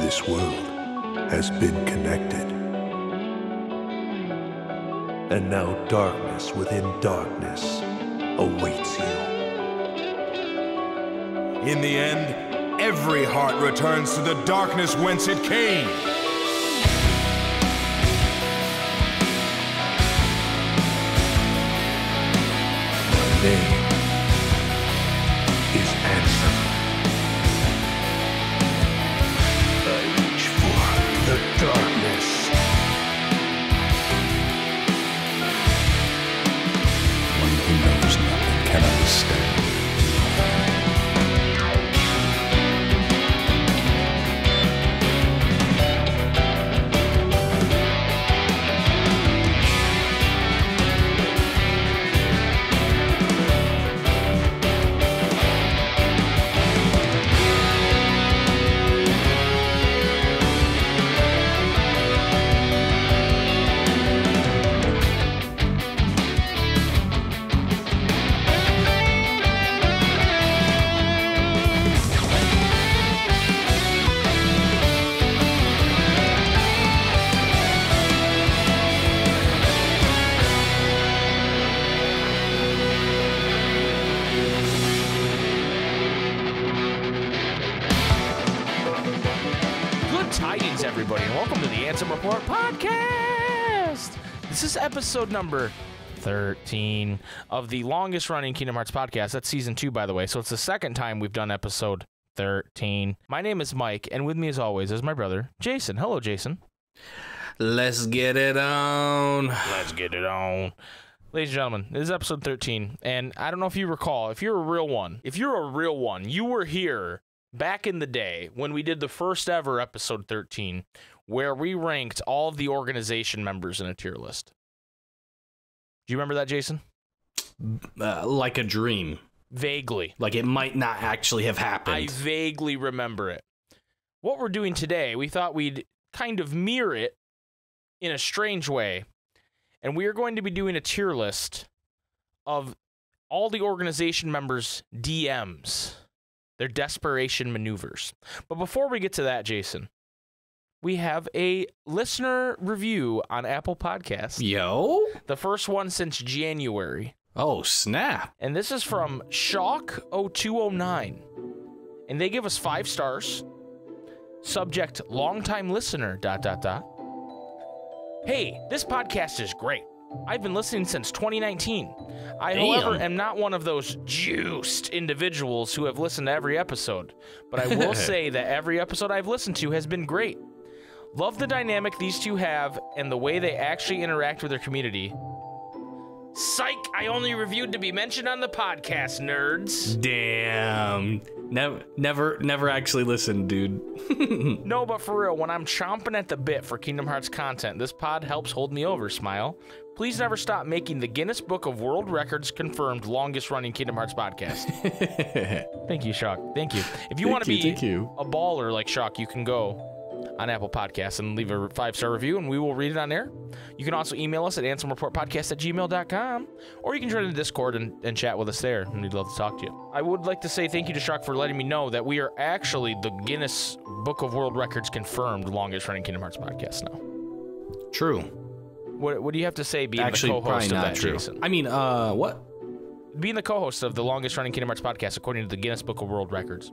this world has been connected. And now darkness within darkness awaits you. In the end, every heart returns to the darkness whence it came. My name is Ansem. I reach for the darkness. One who knows nothing can understand. Everybody, and welcome to the Ansem Report podcast. This is episode number 13 of the longest running Kingdom Hearts podcast. That's season 2, by the way, so it's the second time we've done episode 13. My name is Mike, and with me as always is my brother Jason. Hello, Jason. Let's get it on. Let's get it on. Ladies and gentlemen, this is episode 13, and I don't know if you recall, if you're a real one, you were here back in the day when we did the first ever episode 13, where we ranked all of the organization members in a tier list. Do you remember that, Jason? Like a dream. Vaguely. Like it might not actually have happened. I vaguely remember it. What we're doing today, we thought we'd kind of mirror it in a strange way, and we are going to be doing a tier list of all the organization members' DMs. Their desperation maneuvers. But before we get to that, Jason, we have a listener review on Apple Podcasts. Yo? The first one since January. Oh, snap. And this is from Shock0209. And they give us 5 stars. Subject, longtime listener, ... Hey, this podcast is great. I've been listening since 2019. I, however, am not one of those juiced individuals who have listened to every episode, but I will say that every episode I've listened to has been great. Love the dynamic these two have and the way they actually interact with their community. Psych! I only reviewed to be mentioned on the podcast, nerds. Damn. Never actually listened, dude. No, but for real, when I'm chomping at the bit for Kingdom Hearts content, this pod helps hold me over, smile. Please never stop making the Guinness Book of World Records confirmed longest running Kingdom Hearts podcast. Thank you, Shock. Thank you. If you want to be a baller like Shock, you can go on Apple Podcasts and leave a 5-star review, and we will read it on air. You can also email us at ansomreportpodcast@gmail.com, or you can join the Discord and chat with us there, and we'd love to talk to you. I would like to say thank you to Shock for letting me know that we are actually the Guinness Book of World Records confirmed longest running Kingdom Hearts podcast now. True. What do you have to say being actually, the co-host of that, true. Jason? I mean, what? Being the co-host of the longest running Kingdom Hearts podcast according to the Guinness Book of World Records.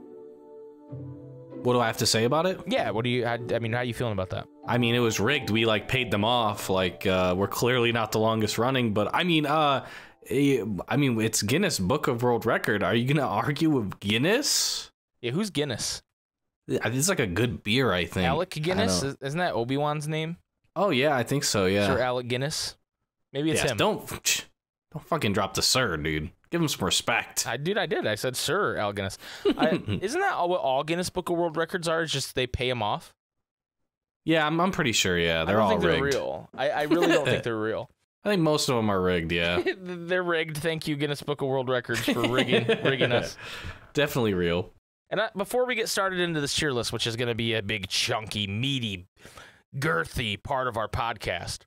What do I have to say about it? Yeah, how are you feeling about that? I mean, it was rigged. We, paid them off. We're clearly not the longest running, but, I mean, it's Guinness Book of World Record. Are you going to argue with Guinness? Yeah, who's Guinness? It's like a good beer, I think. Alec Guinness? Isn't that Obi-Wan's name? Oh, yeah, I think so, yeah. Sir Alec Guinness? Maybe it's him. Don't fucking drop the sir, dude. Give him some respect. I did. I said Sir Alec Guinness. Isn't that what all Guinness Book of World Records are? It's just they pay him off? Yeah, I'm pretty sure, yeah. They're all rigged. They're real. I really don't think they're real. I think most of them are rigged, yeah. They're rigged. Thank you, Guinness Book of World Records, for rigging us. Definitely real. And before we get started into this tier list, which is going to be a big, chunky, meaty, girthy part of our podcast,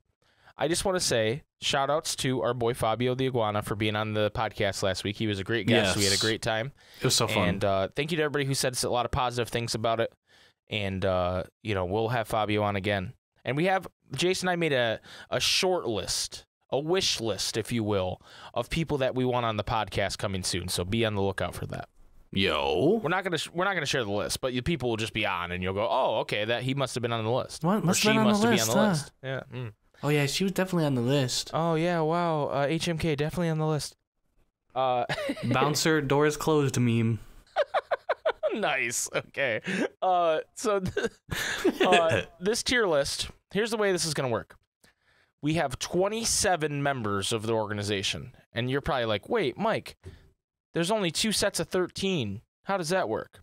I just want to say shout-outs to our boy Fabio the Iguana for being on the podcast last week. He was a great guest. Yes. We had a great time. It was so fun. And thank you to everybody who said a lot of positive things about it. And, you know, we'll have Fabio on again. And we have, Jason and I made a short list, a wish list, if you will, of people that we want on the podcast coming soon. So be on the lookout for that. Yo. We're not gonna share the list, but people will just be on, and you'll go, oh, okay, that he must have been on the list. What? Or she must have been on the list. Yeah. Oh, yeah, she was definitely on the list. Oh, yeah, wow. HMK, definitely on the list. Bouncer, doors closed meme. Nice. Okay. So this tier list, here's the way this is going to work. We have 27 members of the organization. And you're probably like, wait, Mike, there's only 2 sets of 13. How does that work?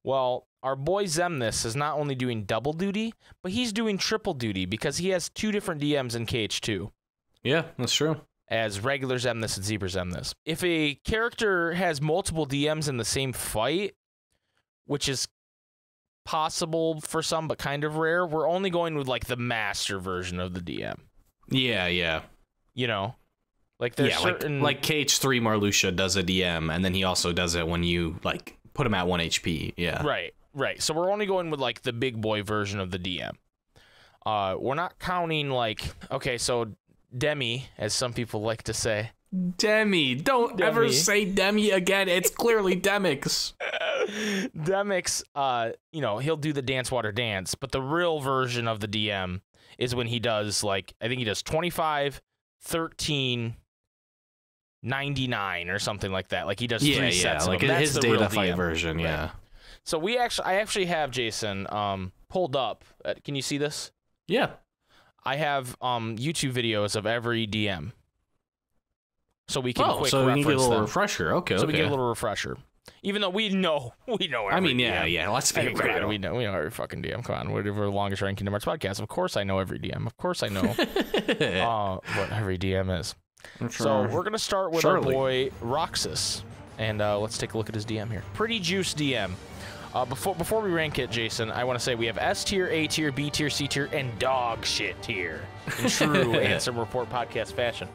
Well, our boy Zemnis is not only doing double duty, but he's doing triple duty because he has 2 different DMs in KH2. Yeah, that's true. As regular Zemnis and Zebra Zemnis. If a character has multiple DMs in the same fight, which is possible for some, but kind of rare, we're only going with, like, the master version of the DM. Yeah, yeah. You know? Like, there's certain... like KH3 Marluxia does a DM, and then he also does it when you, like, put him at 1 HP. Yeah. Right. So we're only going with, like, the big boy version of the DM. We're not counting, like... Okay, so Demi, as some people like to say... Demi. Don't ever say Demi again. It's clearly Demix. Demix, you know, he'll do the Dance Water Dance, but the real version of the DM is when he does, like, I think he does 25, 13, 99 or something like that. Like, he does 3 sets. Like his data fight version, right. Yeah. So I actually have, Jason, pulled up. Can you see this? Yeah. I have YouTube videos of every DM. So we can quick so we can get a little them. Refresher. Okay, So we get a little refresher. Even though we know every DM. Yeah. Let's be real. We know every fucking DM. Come on, we're the longest running Kingdom Hearts podcast. Of course, I know every DM. Of course, I know what every DM is. So we're gonna start with our boy Roxas, and let's take a look at his DM here. Pretty juice DM. Before we rank it, Jason, I want to say we have S tier, A tier, B tier, C tier, and dog shit tier in true Ansem Report podcast fashion.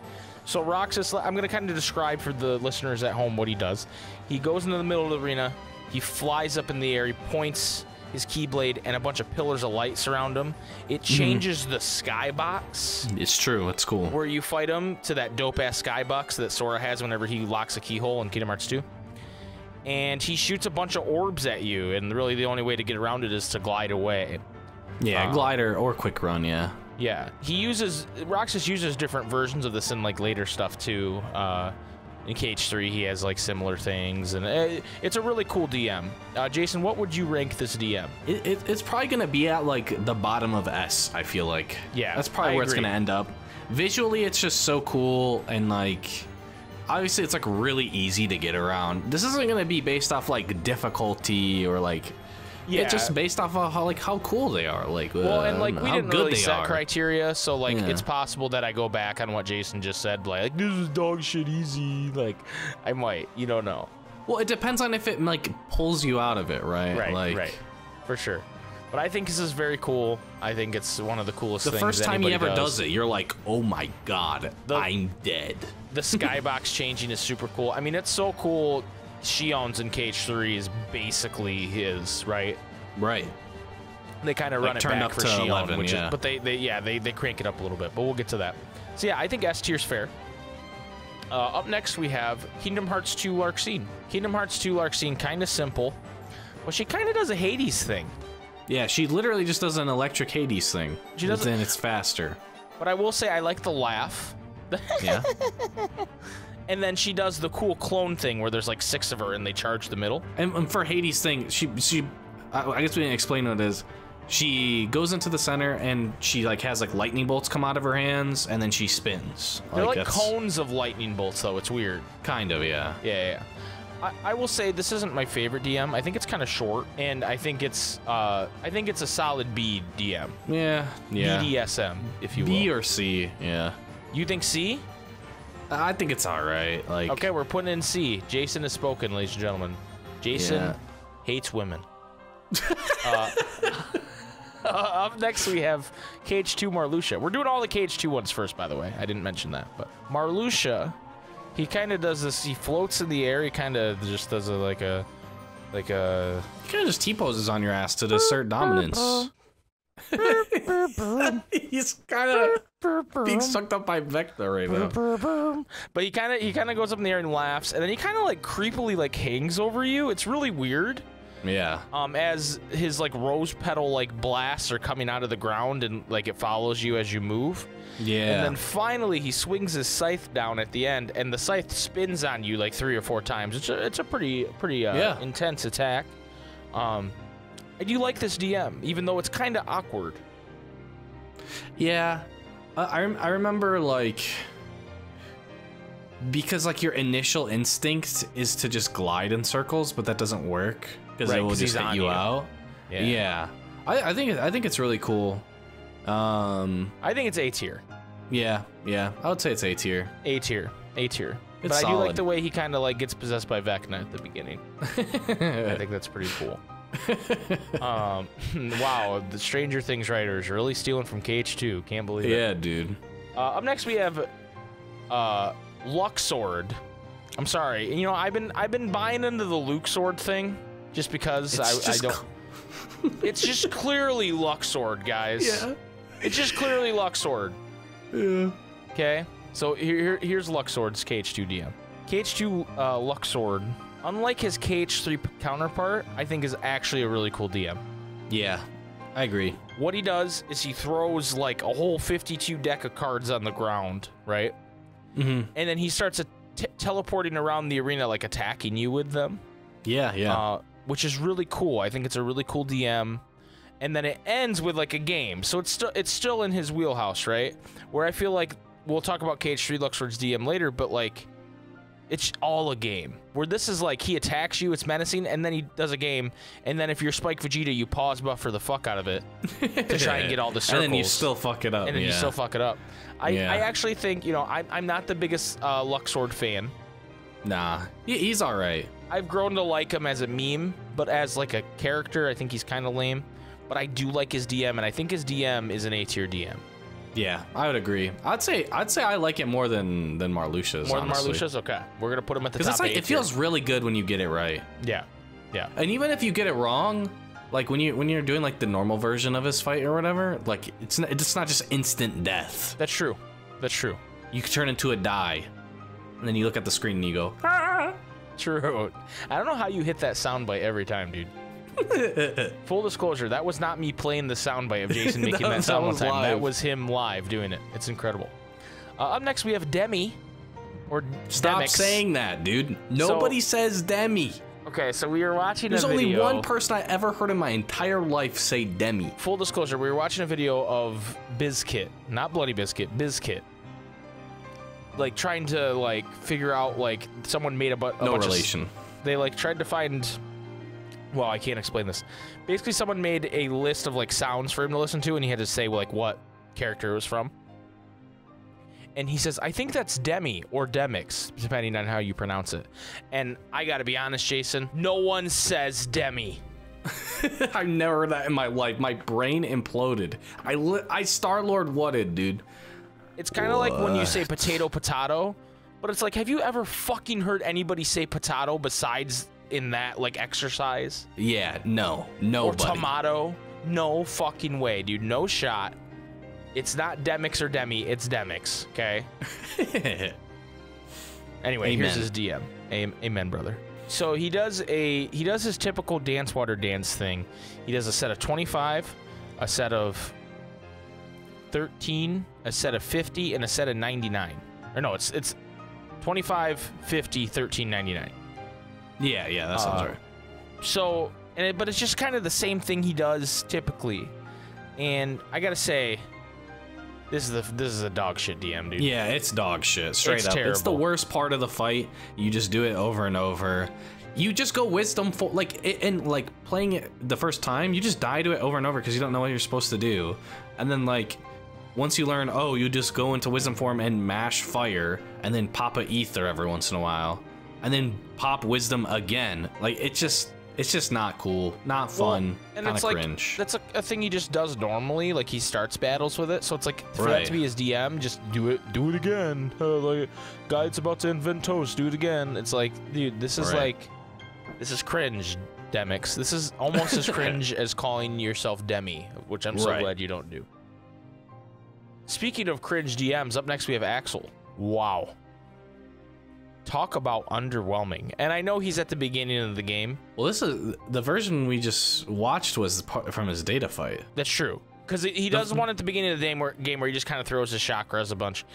So Roxas, I'm going to kind of describe for the listeners at home what he does. He goes into the middle of the arena, he flies up in the air, he points his Keyblade, and a bunch of pillars of light surround him. It changes the skybox. It's true, it's cool. Where you fight him to that dope-ass skybox that Sora has whenever he locks a keyhole in Kingdom Hearts 2. And he shoots a bunch of orbs at you, and really the only way to get around it is to glide away. Yeah, glider or quick run, yeah. Yeah, Roxas uses different versions of this in, like, later stuff, too. In KH3, he has, like, similar things, and it's a really cool DM. Jason, what would you rank this DM? It's probably going to be at, like, the bottom of S, I feel like. Yeah, that's probably where it's going to end up. Visually, it's just so cool, and, like, obviously, it's, like, really easy to get around. This isn't going to be based off, like, difficulty or, like... Yeah, it's just based off of how cool they are. Like, well, and like we didn't really set criteria, so like it's possible that I go back on what Jason just said, like this is dog shit easy. Like I might, you don't know. Well, it depends on if it like pulls you out of it, right? Right, for sure. But I think this is very cool. I think it's one of the coolest things. The first time he ever does it, you're like, oh my god, I'm dead. The skybox changing is super cool. I mean, it's so cool. Shion's in KH3 is basically his, right? Right. They kind of run it back for Shion, 11, which is, but they crank it up a little bit. But we'll get to that. So yeah, I think S tier's fair. Up next we have Kingdom Hearts 2 Larxene. Kingdom Hearts 2 Larxene, kind of simple. Well, she kind of does a Hades thing. Yeah, she literally just does an electric Hades thing. She does, and it's faster. But I will say I like the laugh. Yeah. And then she does the cool clone thing where there's like 6 of her and they charge the middle. And for Hades' thing, I guess we didn't explain what it is. She goes into the center and she like has like lightning bolts come out of her hands and then she spins. They're like cones of lightning bolts though. It's weird. Kind of, yeah. Yeah. I will say this isn't my favorite DM. I think it's kind of short, and I think it's a solid B DM. Yeah. BDSM, if you will. B or C, yeah. You think C? I think it's all right. Like, okay, we're putting in C. Jason has spoken, ladies and gentlemen. Jason hates women. Up next, we have KH2 Marluxia. We're doing all the KH2 ones first, by the way. I didn't mention that, but Marluxia, he kind of does this. He floats in the air. He kind of just does like a like a. He kind of just T-poses on your ass to assert dominance. He's kind of being sucked up by Vector right now. But he kind of goes up in the air and laughs, and then he kind of like creepily like hangs over you. It's really weird. Yeah. As his like rose petal like blasts are coming out of the ground, and like it follows you as you move. Yeah. And then finally he swings his scythe down at the end, and the scythe spins on you like 3 or 4 times. It's a pretty intense attack. I do like this DM, even though it's kind of awkward. Yeah, I remember, like, because, like, your initial instinct is to just glide in circles, but that doesn't work, because it will just hit you out. Yeah. I think it's really cool. I think it's A tier. Yeah, I would say it's A tier. A tier. But I do like the way he kind of, like, gets possessed by Vecna at the beginning. I think that's pretty cool. Wow, the Stranger Things writers really stealing from KH2. Can't believe it. Yeah, dude. Up next we have Luxord. I'm sorry, you know, I've been buying into the Luke Sword thing just because I don't. It's just clearly Luxord, guys. Yeah. It's just clearly Luxord. Yeah. Okay. So here's Luxord's KH2 DM. KH2 Luxord, unlike his KH3 counterpart, I think is actually a really cool DM. Yeah, I agree. What he does is he throws like a whole 52 deck of cards on the ground, right? Mm-hmm. And then he starts teleporting around the arena, like attacking you with them. Yeah. Which is really cool. I think it's a really cool DM. And then it ends with like a game, so it's still in his wheelhouse, right? Where I feel like we'll talk about KH3 Luxord's DM later, but like. It's all a game. Where this is like he attacks you, it's menacing, and then he does a game, and then if you're SpikeGhetti, you pause buffer the fuck out of it to try and get all the circles. And then you still fuck it up. And then you still fuck it up. I actually think, you know, I'm not the biggest Luxord fan. Nah, he's all right. I've grown to like him as a meme, but as like a character, I think he's kind of lame. But I do like his DM, and I think his DM is an A-tier DM. Yeah, I would agree. I'd say I like it more than Marluxia's. More than Marluxia's? Okay. We're gonna put him at the top. Because it feels really good when you get it right. Yeah. And even if you get it wrong, like when you're doing like the normal version of his fight or whatever, like it's not just instant death. That's true. You can turn into a die, and then you look at the screen and you go. Ah! True. I don't know how you hit that soundbite every time, dude. Full disclosure, that was not me playing the soundbite of Jason making that sound one time. Live. That was him live doing it. It's incredible. Up next, we have Demi, or Stop Demix. saying that, dude. Nobody says Demi. Okay, so we were watching a video. There's only one person I ever heard in my entire life say Demi. Full disclosure, we were watching a video of Bizkit, not Bloody Biscuit, Bizkit. Like, trying to, like, figure out, like, someone made a bunch No relation. They, like, tried to find... Well, I can't explain this. Basically, someone made a list of, like, sounds for him to listen to, and he had to say, like, what character it was from. And he says, I think that's Demi, or Demix, depending on how you pronounce it. And I gotta be honest, Jason, no one says Demi. I've never heard that in my life. My brain imploded. I Star-Lord whatted, dude. It's kind of like when you say potato, but it's like, have you ever fucking heard anybody say potato besides... in that, like, exercise? Yeah, no. Nobody. Or tomato? No fucking way, dude. No shot. It's not Demix or Demi, it's Demix, okay? Anyway, Amen. Here's his DM. Amen, brother. So he does his typical dance water dance thing. He does a set of 25, a set of 13, a set of 50, and a set of 99. Or no, it's 25, 50, 13, 99. Yeah, that sounds right. So, but it's just kind of the same thing he does typically, and I gotta say, this is a dog shit DM, dude. Yeah, it's dog shit, straight up. Terrible. It's the worst part of the fight. You just do it over and over. You just go wisdom for like playing it the first time. You just die to it over and over because you don't know what you're supposed to do, and then like. Once you learn, oh, you just go into wisdom form and mash fire, and then pop a ether every once in a while. And then pop wisdom again. Like, it's just not cool, not fun, and kind it's of like, cringe. That's a thing he just does normally. Like, he starts battles with it, so it's like for that to be his DM, just do it again. Like, guy's about to invent toast, do it again. It's like, dude, this is like, this is cringe. Demix. This is almost as cringe as calling yourself Demi, which I'm so glad you don't do. Speaking of cringe DMs, up next we have Axel. Wow. Talk about underwhelming. And I know he's at the beginning of the game. Well, this is the version we just watched was from his data fight. That's true. Because he does one at the beginning of the game where he just kind of throws his chakras a bunch.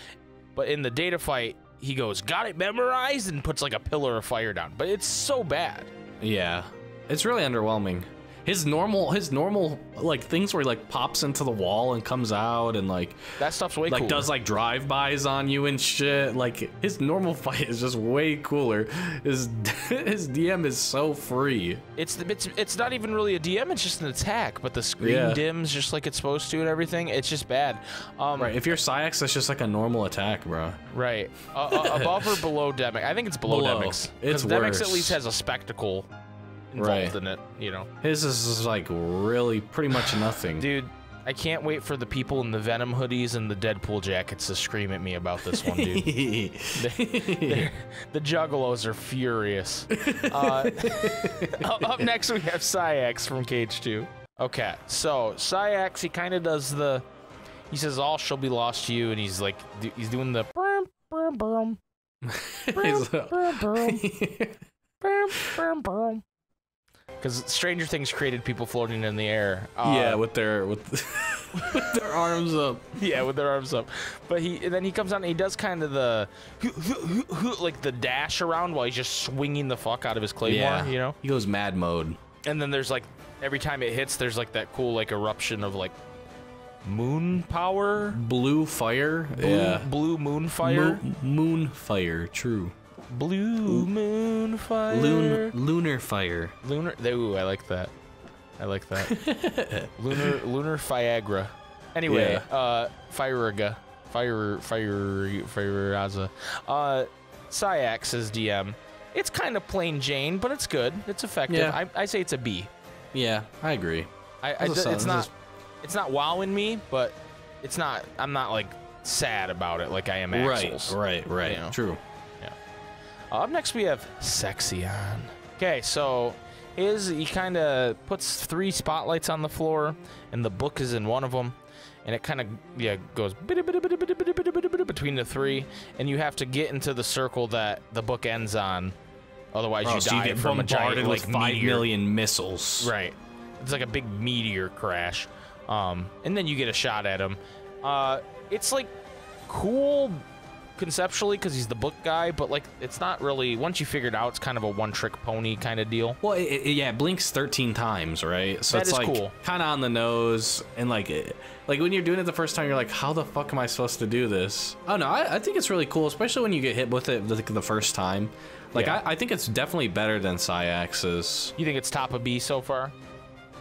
But in the data fight, he goes, got it memorized, and puts like a pillar of fire down. But it's so bad. Yeah. It's really underwhelming. His normal like things where he like pops into the wall and comes out and like that stuff's way cooler. Does like drive-bys on you and shit. Like his normal fight is just way cooler. His DM is so free. It's not even really a DM, it's just an attack, but the screen dims just like it's supposed to and everything. It's just bad. Right, if you're Psyx, that's just like a normal attack, bro. Right. Above or below Demix? I think it's below Demix. It's Demix worse. at least has a spectacle involved in it, you know. His is like really pretty much nothing. Dude, I can't wait for the people in the Venom hoodies and the Deadpool jackets to scream at me about this one, dude. The Juggalos are furious. Up next we have Sayax from Cage 2. Okay, so Sayax, he kind of does he says all shall be lost to you, and he's like, he's doing the because Stranger Things created people floating in the air. Yeah, with their arms up. Yeah, with their arms up. But then he comes out and he does kind of the like the dash around while he's just swinging the fuck out of his claymore. You know, he goes mad mode. And then there's like every time it hits, there's like that cool like eruption of like moon power, blue fire. Blue moon fire. Moon fire. True. Blue moon fire. Lunar fire. Ooh, I like that. I like that. lunar Fiagra. Anyway, Fireaza. Sayax's DM. It's kind of plain Jane, but it's good. It's effective. Yeah. I say it's a B. Yeah, I agree. It's not wowing me, but it's not. I'm not like sad about it like I am Axel's. Right. You know? True. Up next we have Sexion. Okay, so he kind of puts 3 spotlights on the floor, and the book is in one of them, and it kind of goes between the 3, and you have to get into the circle that the book ends on, otherwise you die get from a giant like 5 million missiles. Right, it's like a big meteor crash, and then you get a shot at him. It's like cool conceptually because he's the book guy, but like it's not really, once you figure it out, it's kind of a one-trick pony kind of deal. Well, it blinks 13 times, right? So that it's is like cool. Kind of on the nose, and like when you're doing it the first time, you're like, how the fuck am I supposed to do this? Oh no, I think it's really cool, especially when you get hit with it the first time. Like I think it's definitely better than Sayax's. You think it's top of B so far?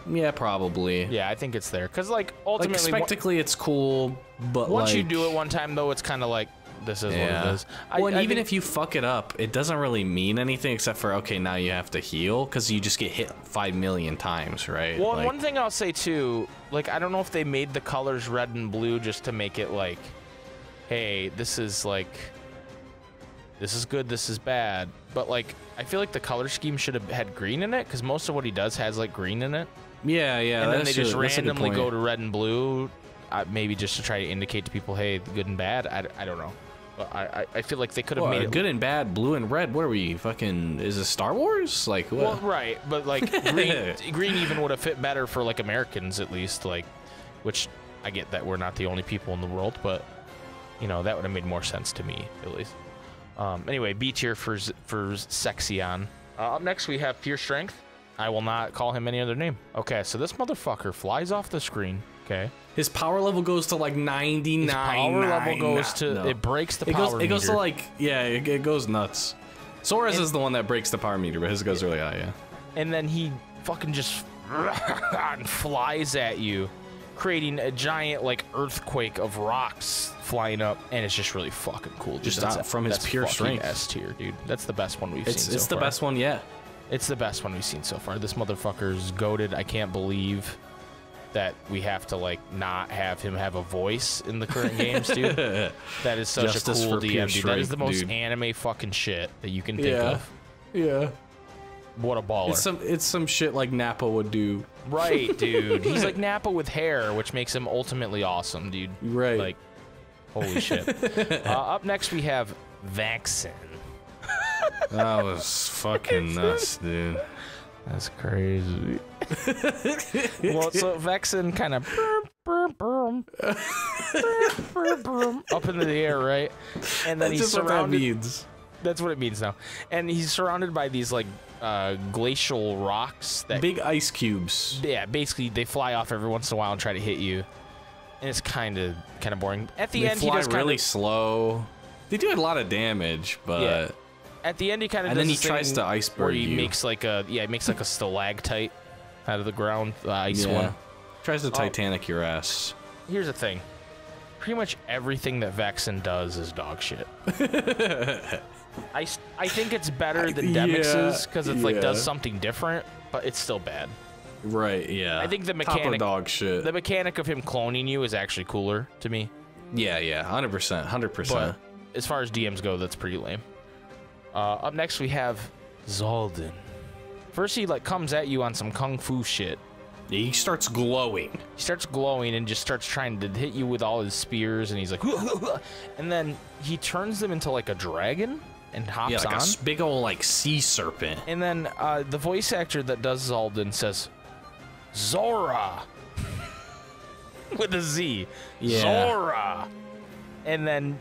Yeah, probably. Yeah, I think it's there because like ultimately, like, spectacally it's cool, but once you do it one time though, it's kind of like, this is what it is. Well, and even if you fuck it up, it doesn't really mean anything except for, okay, now you have to heal because you just get hit 5 million times, right? Well, like, one thing I'll say too, like I don't know if they made the colors red and blue just to make it like, hey, this is like, this is good, this is bad. But like, I feel like the color scheme should have had green in it because most of what he does has like green in it. Yeah. And then they just randomly go to red and blue, maybe just to try to indicate to people, hey, good and bad. I don't know. But I feel like they could have made it good and bad, blue and red. What are we fucking? Is it Star Wars? Like what? Well, right, but like green even would have fit better for like Americans at least. Like, which I get that we're not the only people in the world, but you know that would have made more sense to me at least. Anyway, B tier for Sexion. Up next we have Pure Strength. I will not call him any other name. Okay, so this motherfucker flies off the screen. Okay. His power level goes to like 99. His power level goes to it breaks the power meter. It goes to like it goes nuts. Sora's is the one that breaks the power meter, but his goes really high, yeah. And then he fucking just flies at you, creating a giant like earthquake of rocks flying up, and it's just really fucking cool. Just from his pure strength. S tier, dude. That's the best one we've seen so far. It's the best one yet. It's the best one we've seen so far. This motherfucker's goated. I can't believe that we have to like not have him have a voice in the current games, dude. That is such a cool DM, dude. That is the most anime fucking shit that you can think of. Yeah. what a baller. It's some shit like Nappa would do. Right, dude. He's like Nappa with hair, which makes him ultimately awesome, dude. Right. Like, holy shit. Up next, we have Vaxen. That was fucking nuts, dude. That's crazy. Well, so Vexen kind of up into the air, right? And then he's surrounded. That's what it means now. And he's surrounded by these like glacial rocks that big ice cubes. Yeah, basically they fly off every once in a while and try to hit you, and it's kind of boring. At the end, he does really slow. They do a lot of damage, but. Yeah. At the end, he kind of and then he tries to iceberg where he makes like a stalactite out of the ground, the ice one. Tries to Titanic your ass. Here's the thing: pretty much everything that Vexen does is dog shit. I think it's better than Demix's because it like does something different, but it's still bad. Right? Yeah. I think the mechanic, top of dog shit. The mechanic of him cloning you is actually cooler to me. Yeah, 100%, 100%. But as far as DMs go, that's pretty lame. Up next, we have Zaldin. First, he like comes at you on some kung fu shit. He starts glowing. He starts glowing and just starts trying to hit you with all his spears, and he's like, and then he turns them into like a dragon and hops on. A big old like sea serpent. And then the voice actor that does Zaldin says, Zora, with a Z. Yeah. Zora, and then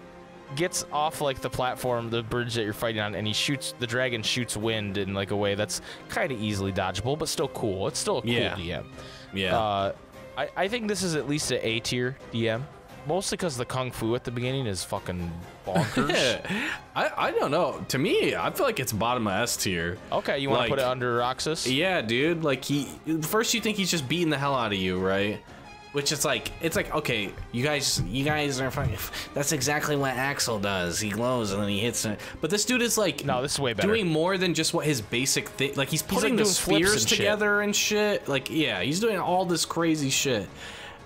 gets off like the platform, the bridge that you're fighting on, and the dragon shoots wind in like a way that's kind of easily dodgeable, but still cool. It's still a cool DM. Yeah. I think this is at least an A tier DM, mostly because the kung fu at the beginning is fucking bonkers. I don't know. To me, I feel like it's bottom of S tier. Okay, you want to put it under Roxas? Yeah, dude. Like first you think he's just beating the hell out of you, right? Which is like, it's like, okay, you guys are fucking. That's exactly what Axel does. He glows and then he hits it. But this dude is like, no, this is way better. Doing more than just what his basic thing. Like he's putting the spheres together and shit. Like yeah, he's doing all this crazy shit,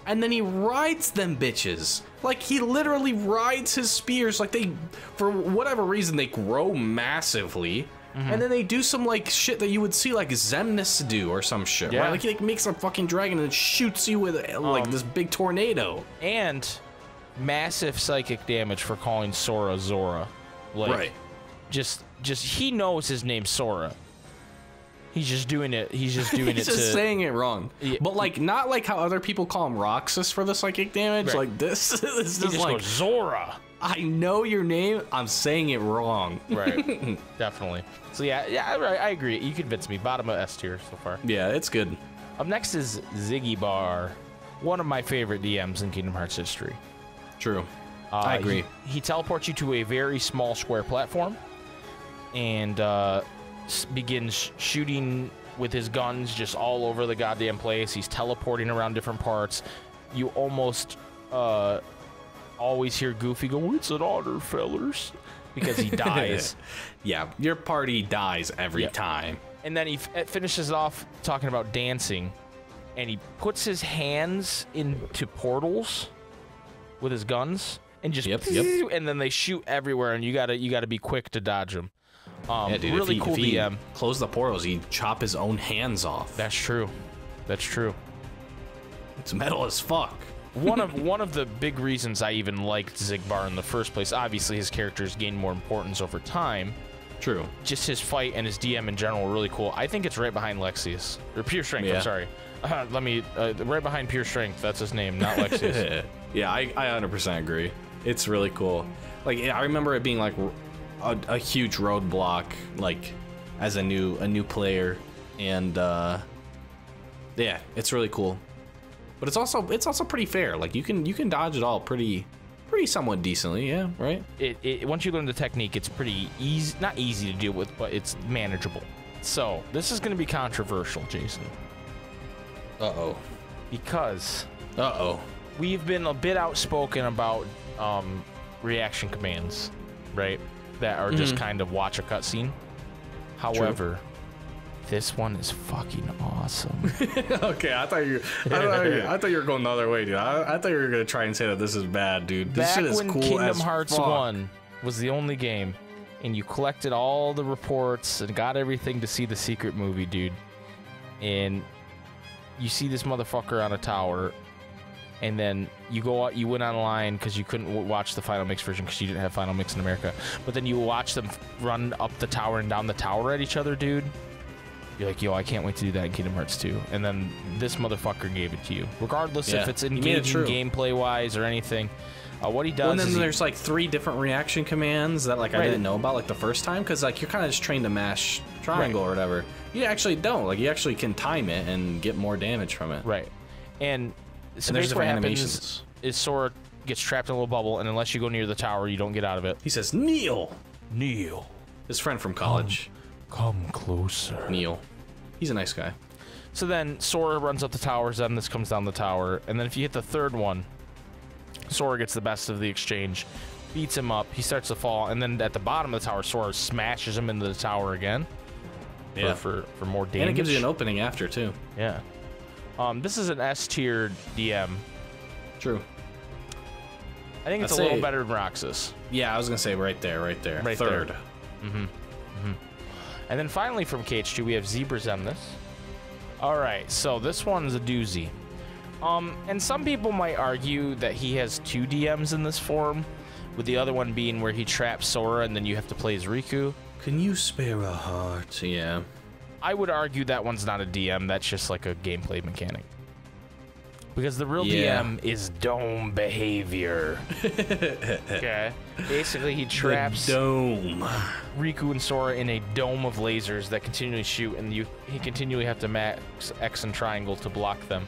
and then he rides them bitches. Like he literally rides his spears. Like they, for whatever reason, they grow massively. And then they do some like shit that you would see like Xemnas do or some shit, right? Like he like makes a fucking dragon and shoots you with like this big tornado. And massive psychic damage for calling Sora Zora. Like, right. Just he knows his name's Sora. He's just doing it. He's just doing He's it. Just saying it wrong. Yeah. But like not like how other people call him Roxas for the psychic damage. Right. Like this is just like goes, Zora. I know your name. I'm saying it wrong. Right. Definitely. So yeah, I agree. You convinced me. Bottom of S tier so far. Yeah, it's good. Up next is Ziggy Bar, one of my favorite DMs in Kingdom Hearts history. True. I agree. He teleports you to a very small square platform, and begins shooting with his guns just all over the goddamn place. He's teleporting around different parts. You almost always hear Goofy go, "It's an honor, fellers," because he dies. Yeah, your party dies every time. And then he finishes off talking about dancing, and he puts his hands into portals with his guns, and just and then they shoot everywhere, and you gotta be quick to dodge them. Yeah, dude, really cool DM. Close the portals, he'd chop his own hands off. That's true. That's true. It's metal as fuck. One of the big reasons I even liked Zigbar in the first place, obviously his characters gained more importance over time. True. Just his fight and his DM in general were really cool. I think it's right behind Lexius. Or Pure Strength, I'm sorry. Right behind Pure Strength, that's his name, not Lexius. Yeah, I 100% agree. It's really cool. Like, I remember it being like a huge roadblock, like, as a new player. And, yeah, it's really cool. But it's also pretty fair. Like you can dodge it all pretty somewhat decently, yeah, right? Once you learn the technique, it's pretty easy, not easy to deal with, but it's manageable. So this is going to be controversial, Jason. Uh-oh. Because we've been a bit outspoken about reaction commands, right? That are just kind of watch a cutscene. However, this one is fucking awesome. Okay, I thought you were going the other way, dude. I thought you were gonna try and say that this is bad, dude. This shit is cool as fuck. Kingdom Hearts 1 was the only game and you collected all the reports and got everything to see the secret movie, dude. And you see this motherfucker on a tower, and then you go out, you went online because you couldn't watch the Final Mix version because you didn't have Final Mix in America. But then you watch them run up the tower and down the tower at each other, dude. You're like, yo, I can't wait to do that in Kingdom Hearts 2. And then this motherfucker gave it to you. Regardless if it's engaging gameplay-wise or anything. What he does and then there's like 3 different reaction commands that like I didn't know about like the first time, because like you're kind of just trained to mash triangle or whatever. You actually don't. Like you actually can time it and get more damage from it. Right. And so there's what happens is Sora gets trapped in a little bubble, and unless you go near the tower, you don't get out of it. He says, Neil! Neil. His friend from college. Come closer. Neil. He's a nice guy. So then Sora runs up the tower, Xemnas comes down the tower, and then if you hit the third one, Sora gets the best of the exchange, beats him up, he starts to fall, and then at the bottom of the tower, Sora smashes him into the tower again. Yeah. For more damage. And it gives you an opening after, too. Yeah. This is an S-tier DM. True. I think it's a little better than Roxas. Yeah, I was going to say right there. Right third. There. And then finally from KH2, we have Zebra Xemnas. All right, so this one's a doozy. And some people might argue that he has 2 DMs in this form, with the other one being where he traps Sora and then you have to play as Riku. Can you spare a heart? Yeah. I would argue that one's not a DM, that's just like a gameplay mechanic. Because the real DM is dome behavior. Okay. Basically, he traps Riku and Sora in a dome of lasers that continually shoot, and he continually have to max X and triangle to block them.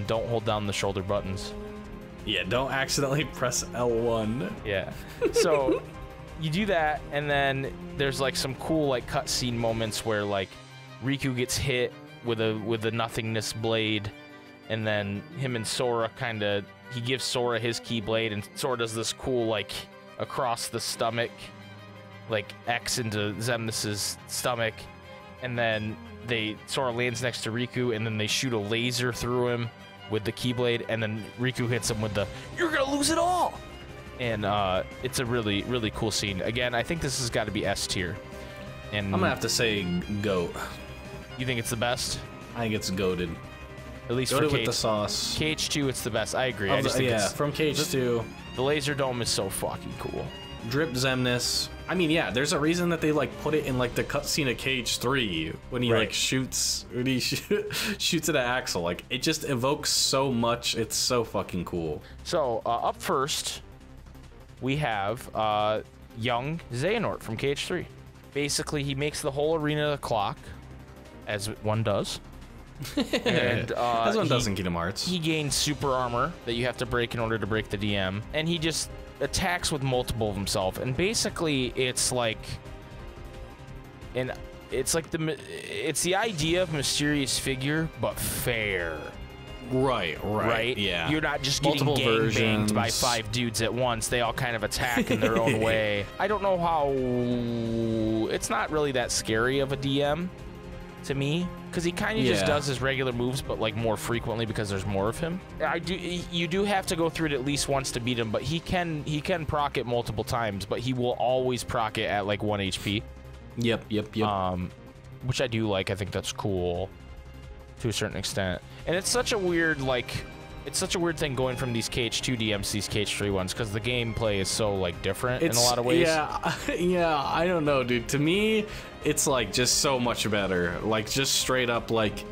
Don't hold down the shoulder buttons. Yeah, don't accidentally press L1. Yeah. So you do that, and then there's like some cool like cutscene moments where like Riku gets hit with a nothingness blade. And then him and Sora he gives Sora his Keyblade, and Sora does this cool, like, across the stomach, like, X into Xemnas' stomach. And then Sora lands next to Riku, and then they shoot a laser through him with the Keyblade, and then Riku hits him with the, "You're gonna lose it all!" And it's a really, really cool scene. Again, I think this has got to be S tier. And I'm gonna have to say GOAT. You think it's the best? I think it's goated. At least Go for with the sauce. KH2, it's the best. I agree. I just think from KH2. The laser dome is so fucking cool. Drip Xemnas. I mean, yeah, there's a reason that they like put it in like the cutscene of KH3 when he like shoots at an Axel. Like it just evokes so much. It's so fucking cool. So up first, we have young Xehanort from KH3. Basically, he makes the whole arena a clock, as one does. And as one does in Kingdom Hearts. He gains super armor that you have to break in order to break the DM, and he just attacks with multiple of himself. And basically, it's like it's the idea of mysterious figure, but fair. Right. Yeah. You're not just getting gangbanged by 5 dudes at once. They all kind of attack in their own way. I don't know how. It's not really that scary of a DM to me, because he kind of just does his regular moves, but like more frequently because there's more of him. You do have to go through it at least once to beat him, but he can proc it multiple times, but he will always proc it at like 1 HP. Yep. Which I do like. I think that's cool to a certain extent. And it's such a weird thing going from these KH2 DMs to these KH3 ones, because the gameplay is so like different in a lot of ways. Yeah, I don't know, dude. To me, it's like just so much better. Like just straight up like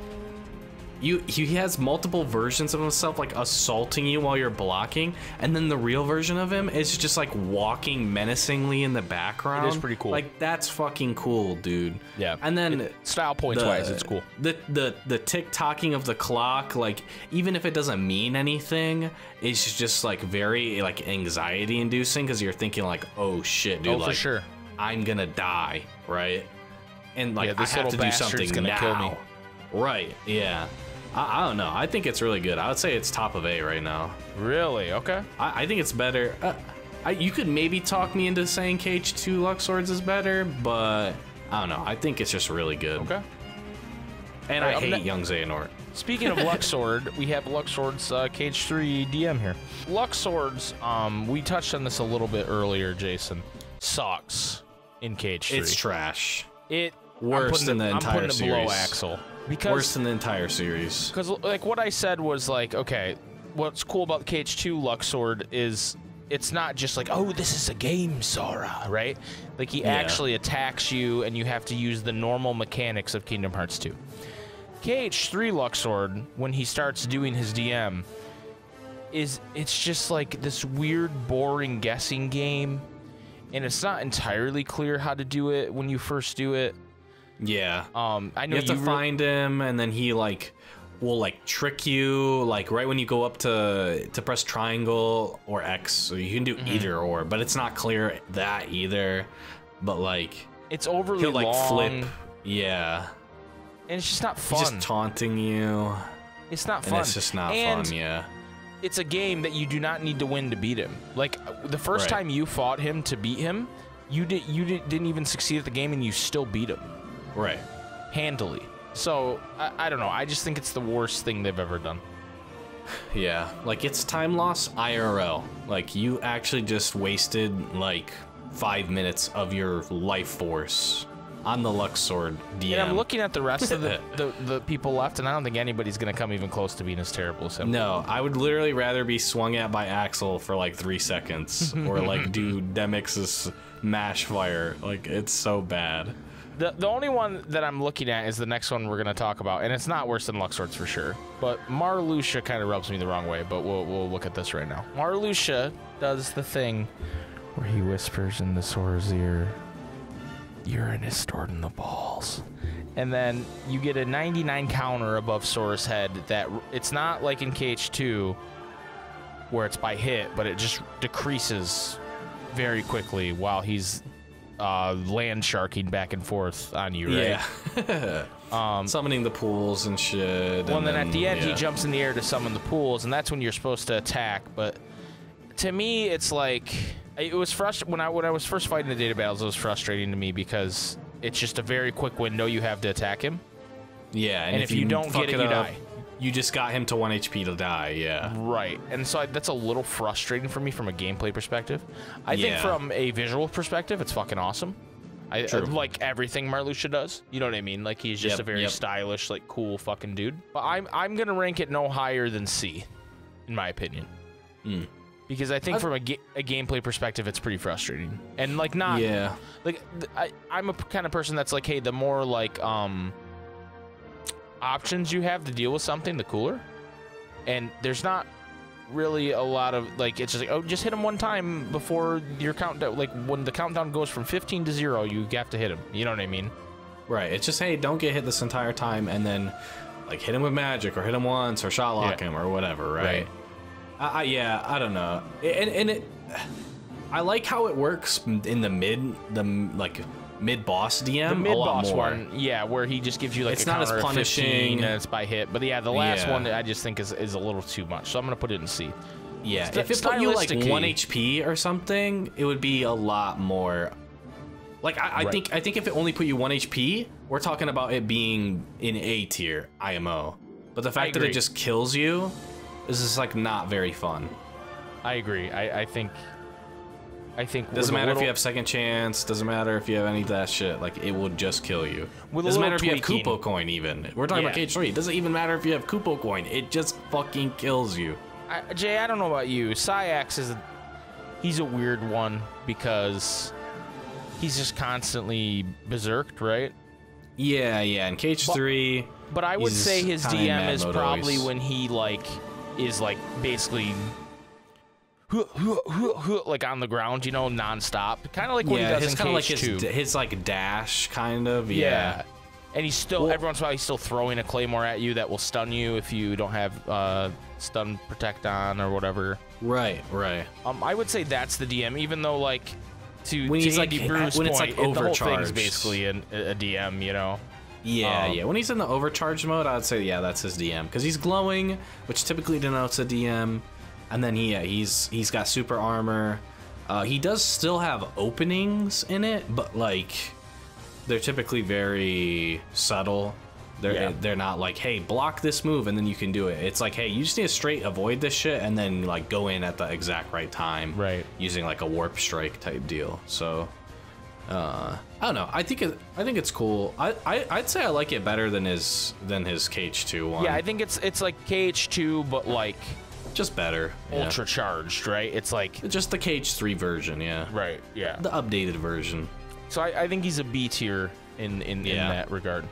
he has multiple versions of himself like assaulting you while you're blocking, and then the real version of him is just like walking menacingly in the background. It is pretty cool. Like that's fucking cool, dude. Yeah. And then style points wise, it's cool. The tick-tocking of the clock, like even if it doesn't mean anything, it's just like very like anxiety inducing, because you're thinking like, oh shit, dude, like for sure. I'm gonna die, right? And like this I have to do something gonna now. Kill me. Right, yeah. I don't know. I think it's really good. I would say it's top of A right now. Really? Okay. I think it's better. You could maybe talk me into saying KH2 Luxords is better, but I don't know. I think it's just really good. Okay. And I hate young Xehanort. Speaking of Luxord, we have Luxord's KH3 DM here. Luxord's, we touched on this a little bit earlier, Jason. Sucks. in KH3. It's trash. Worse than the entire I'm putting it below series. Axel. Because, Worse than the entire series. Because, like, what I said was, like, okay, what's cool about the KH2 Luxord is it's not just like, oh, this is a game, Sora, right? Like, he actually attacks you, and you have to use the normal mechanics of Kingdom Hearts 2. KH3 Luxord, when he starts doing his DM, it's just like this weird, boring guessing game, and it's not entirely clear how to do it when you first do it. Yeah. I know you have to find him, and then he like will like trick you like right when you go up to press triangle or X. So you can do either or, but it's not clear that either. But like it's overly he'll like long, flip. Yeah. And it's just not fun. He's just taunting you. It's not fun. And it's just not fun, yeah. It's a game that you do not need to win to beat him. Like, the first time you fought him to beat him, you didn't even succeed at the game, and you still beat him. Right. Handily. So, I don't know. I just think it's the worst thing they've ever done. Yeah. Like, it's time loss IRL. Like, you actually just wasted, like, 5 minutes of your life force on the Luxord DM. And I'm looking at the rest of the people left, and I don't think anybody's going to come even close to being as terrible as him. No, I would literally rather be swung at by Axel for like 3 seconds, or like do Demix's mash fire. Like, it's so bad. The only one that I'm looking at is the next one we're going to talk about, and it's not worse than Luxord's for sure. But Marluxia kind of rubs me the wrong way, but we'll look at this right now. Marluxia does the thing where he whispers in the Sora's ear, urine is stored in the balls. And then you get a 99 counter above Sora's head that it's not like in KH2 where it's by hit, but it just decreases very quickly while he's land sharking back and forth on you, right? Yeah. Summoning the pools and shit. Well, and then at the end, he jumps in the air to summon the pools, and that's when you're supposed to attack. But to me, it's like... It was frustrating when I was first fighting the data battles. It was frustrating to me because it's just a very quick window you have to attack him. Yeah, and if you don't get it, you die. You just got him to 1 HP to die. Yeah, right. And so that's a little frustrating for me from a gameplay perspective. I think from a visual perspective, it's fucking awesome. I like everything Marluxia does. You know what I mean? Like he's just a very stylish, like cool fucking dude. But I'm gonna rank it no higher than C, in my opinion. Because I think from a gameplay perspective, it's pretty frustrating. And, like, not... Yeah. Like, I'm a kind of person that's like, hey, the more, like, options you have to deal with something, the cooler. And there's not really a lot of, like, it's just like, oh, just hit him one time before your countdown. Like, when the countdown goes from 15 to 0, you have to hit him. You know what I mean? Right. It's just, hey, don't get hit this entire time, and then, like, hit him with magic, or hit him once, or shot lock him, or whatever, right? Yeah, I don't know. I like how it works in the mid-boss DM. The mid-boss one, yeah, where he just gives you like it's a not counter as punishing, of 15 and it's by hit. But yeah, the last one I just think is a little too much. So I'm gonna put it in C. Yeah, if it put you like 1 HP or something, it would be a lot more. Like I think if it only put you 1 HP, we're talking about it being in A tier IMO. But the fact that it just kills you. This is like not very fun. I agree. I think doesn't matter if you have second chance. Doesn't matter if you have any of that shit. Like it will just kill you. Doesn't matter if you have Kupo coin even. We're talking about KH3. It doesn't even matter if you have Kupo coin. It just fucking kills you. Jay, I don't know about you. Sayax he's a weird one because he's just constantly berserked, right? Yeah. And KH3. But I would say his DM is probably when he is like basically like on the ground, you know, non-stop, kind of like what he does in KH2. His like dash, kind of. Yeah. And he's still every once in a while he's still throwing a claymore at you that will stun you if you don't have stun protect on or whatever. Right. I would say that's the DM, even though like when he's like Bruce's when it's point, like the whole thing is overcharged, basically a DM, you know. Yeah. When he's in the overcharged mode, I'd say that's his DM because he's glowing, which typically denotes a DM, and then he's got super armor. He does still have openings in it, but like they're typically very subtle. They're not like, hey, block this move and then you can do it. It's like, hey, you just need to straight avoid this shit and then like go in at the exact right time, right? Using like a warp strike type deal. So I don't know. I think it's cool. I'd say I like it better than his KH2 one. Yeah, I think it's like KH2, but like just better, ultra charged, right? It's like just the KH3 version, yeah. Right, yeah. The updated version. So I think he's a B tier in that regard.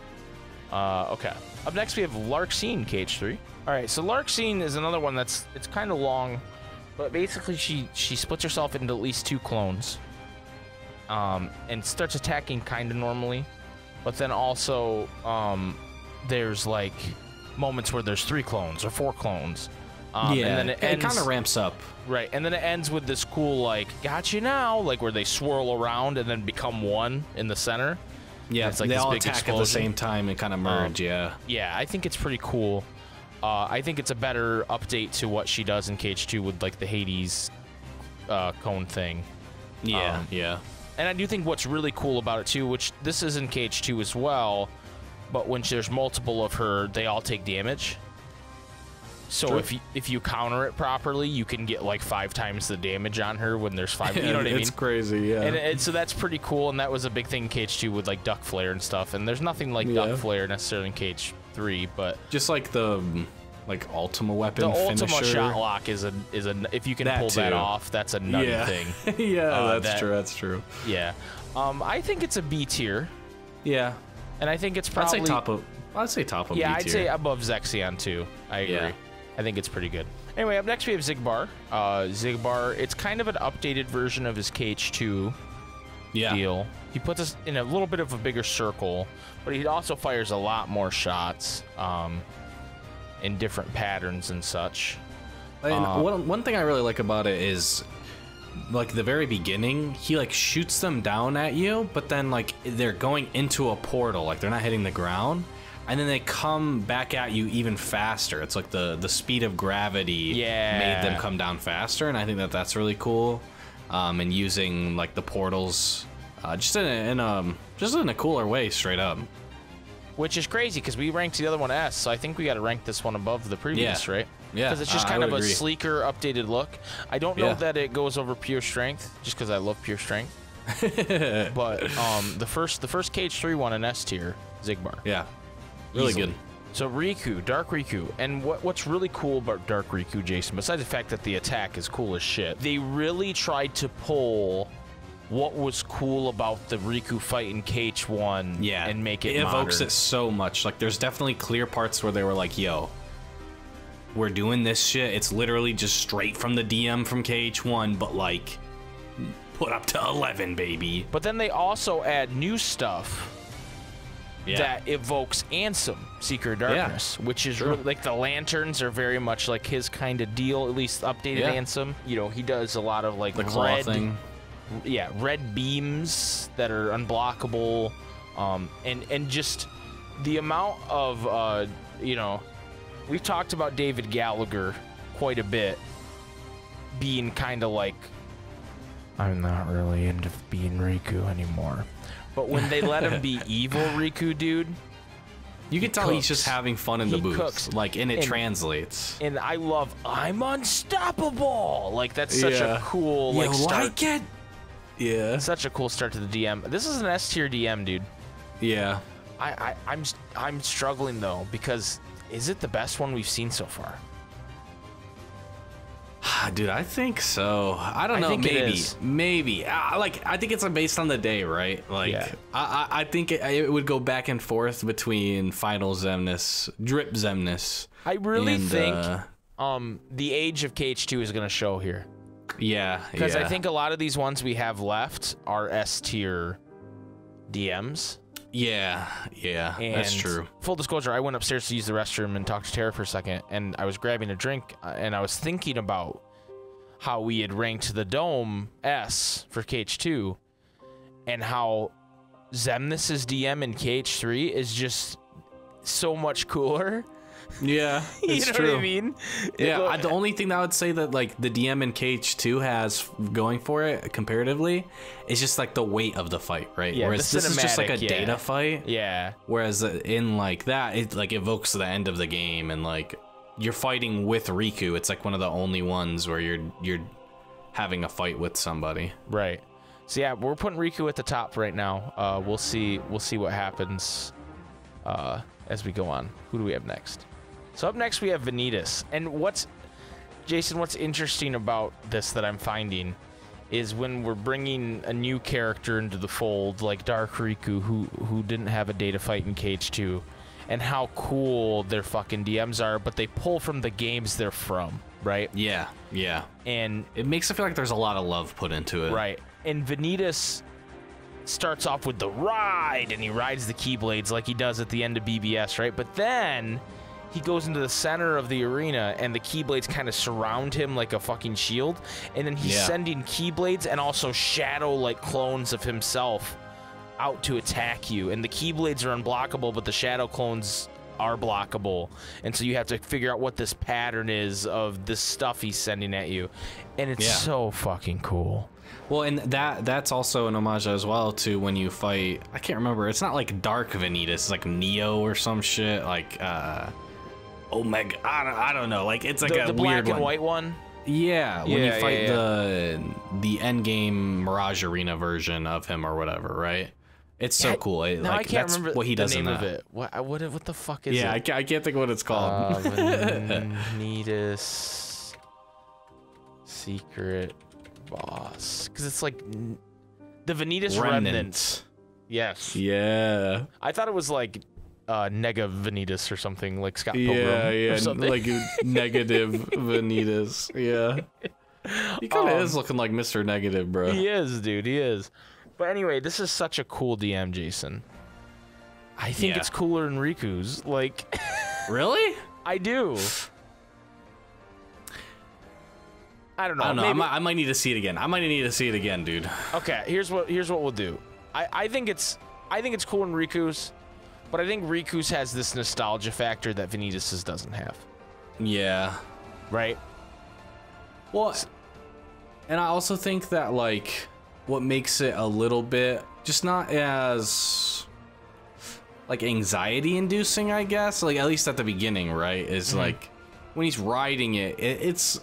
Okay. Up next we have Larxene KH3. All right, so Larxene is another one it's kind of long, but basically she splits herself into at least 2 clones. And starts attacking kind of normally, but then also there's like moments where there's 3 clones or 4 clones. And then it kind of ramps up. Right, and then it ends with this cool like "got you now," like where they swirl around and then become one in the center. Yeah, it's like they this all big attack explosion at the same time and kind of merge. Yeah, I think it's pretty cool. I think it's a better update to what she does in KH2 with like the Hades cone thing. Yeah, yeah. And I do think what's really cool about it too, which this is in KH2 as well, but when there's multiple of her, they all take damage. So if you counter it properly, you can get like 5 times the damage on her when there's 5. You know what I mean? It's crazy, yeah. And so that's pretty cool, and that was a big thing in KH2 with like Duck Flare and stuff. And there's nothing like Duck Flare necessarily in KH3, but just like the Ultima weapon finisher. The Ultima shot lock is a if you can pull that off, that's a nutty thing. Yeah, that's true. Yeah, I think it's a B tier. Yeah, and I think it's probably I'd say top of B tier. Yeah, I'd say above Zexion too. I agree. Yeah. I think it's pretty good. Anyway, up next we have Xigbar. Xigbar, it's kind of an updated version of his KH2 deal. He puts us in a little bit of a bigger circle, but he also fires a lot more shots in different patterns and such. And one thing I really like about it is, like, the very beginning, he, like, shoots them down at you, but then, like, they're going into a portal. Like, they're not hitting the ground. And then they come back at you even faster. It's like the speed of gravity made them come down faster, and I think that's really cool. And using like the portals, just in a cooler way, straight up. Which is crazy because we ranked the other one S, so I think we got to rank this one above the previous, right? Yeah. Because it's just kind of a sleeker, updated look. I don't know that it goes over pure strength, just because I love pure strength. But the first KH3 one in S tier, Xigbar. Yeah. Really good. So Riku, Dark Riku, and what's really cool about Dark Riku, Jason, besides the fact that the attack is cool as shit, they really tried to pull what was cool about the Riku fight in KH1 and make it evokes modern. It so much. Like, there's definitely clear parts where they were like, yo, we're doing this shit. It's literally just straight from the DM from KH1, but like put up to 11, baby. But then they also add new stuff that evokes Ansem, Seeker of Darkness, which is really, like, the lanterns are very much like his kind of deal, at least updated Ansem. You know, he does a lot of like the claw thing. Yeah, red beams that are unblockable, and just the amount of you know, we've talked about David Gallagher quite a bit being kind of like, I'm not really into being Riku anymore. But when they let him be evil Riku, dude, you can tell he's just having fun in the booth. Like, and it translates. And I love, I'm unstoppable. Like, that's such a cool, like, start. Like it? Yeah. Such a cool start to the DM. This is an S tier DM, dude. Yeah. I'm struggling though, because is it the best one we've seen so far? Dude, I think so. I don't know. Maybe. Like, I think it's based on the day, right? Like, I think it would go back and forth between Final Xemnas, Drip Xemnas. I really think the age of KH2 is going to show here. Yeah. Because I think a lot of these ones we have left are S tier DMs. Yeah, and that's true. Full disclosure, I went upstairs to use the restroom and talk to Tara for a second, and I was grabbing a drink, and I was thinking about how we had ranked the Dome S for KH2, and how Xemnas' DM in KH3 is just so much cooler. Yeah, it's you know what I mean? Yeah, the only thing that I would say that, like, the DM in KH2 has going for it comparatively is just like the weight of the fight, right? Yeah, whereas this is just like a data fight. Yeah. Whereas in like that, it like evokes the end of the game, and like you're fighting with Riku. It's like one of the only ones where you're having a fight with somebody. Right. So yeah, we're putting Riku at the top right now. We'll see what happens as we go on. Who do we have next? So up next we have Vanitas. And what's interesting about this that I'm finding is when we're bringing a new character into the fold, like Dark Riku, who didn't have a day to fight in KH2, and how cool their fucking DMs are, but they pull from the games they're from, right? Yeah. And it makes it feel like there's a lot of love put into it. Right. And Vanitas starts off with the ride, and he rides the Keyblades like he does at the end of BBS, right? But then he goes into the center of the arena, and the Keyblades kind of surround him like a fucking shield, and then he's sending Keyblades and also shadow-like clones of himself out to attack you, and the Keyblades are unblockable, but the shadow clones are blockable, and so you have to figure out what this pattern is of the stuff he's sending at you, and it's so fucking cool. Well, and that's also an homage as well to when you fight, I can't remember, it's not like Dark Vanitas, it's like Neo or some shit, like Omega, I don't know, like it's like the weird black and one. white one. Yeah, when you fight the endgame Mirage Arena version of him or whatever, right? It's so cool. No, like, I can't that's remember what he does the name in of that. it. What the fuck is it? Yeah, I can't think of what it's called. Vanitas Secret Boss, because it's like the Vanitas Remnant. Yes. Yeah. I thought it was like Nega Vanitas or something, like Scott Pilgrim or something. Like negative Vanitas. Yeah. He kind of is looking like Mr. Negative, bro. He is, dude. He is. But anyway, this is such a cool DM, Jason. I think it's cooler than Riku's. Like, really? I do. I don't know. I might need to see it again. Dude. Okay, here's what we'll do. I think it's cooler than Riku's, but I think Riku's has this nostalgia factor that Vanitas's doesn't have. Yeah. Right? Well, and I also think that, like, what makes it a little bit just not as like anxiety inducing, I guess, like at least at the beginning, right, is like when he's riding it's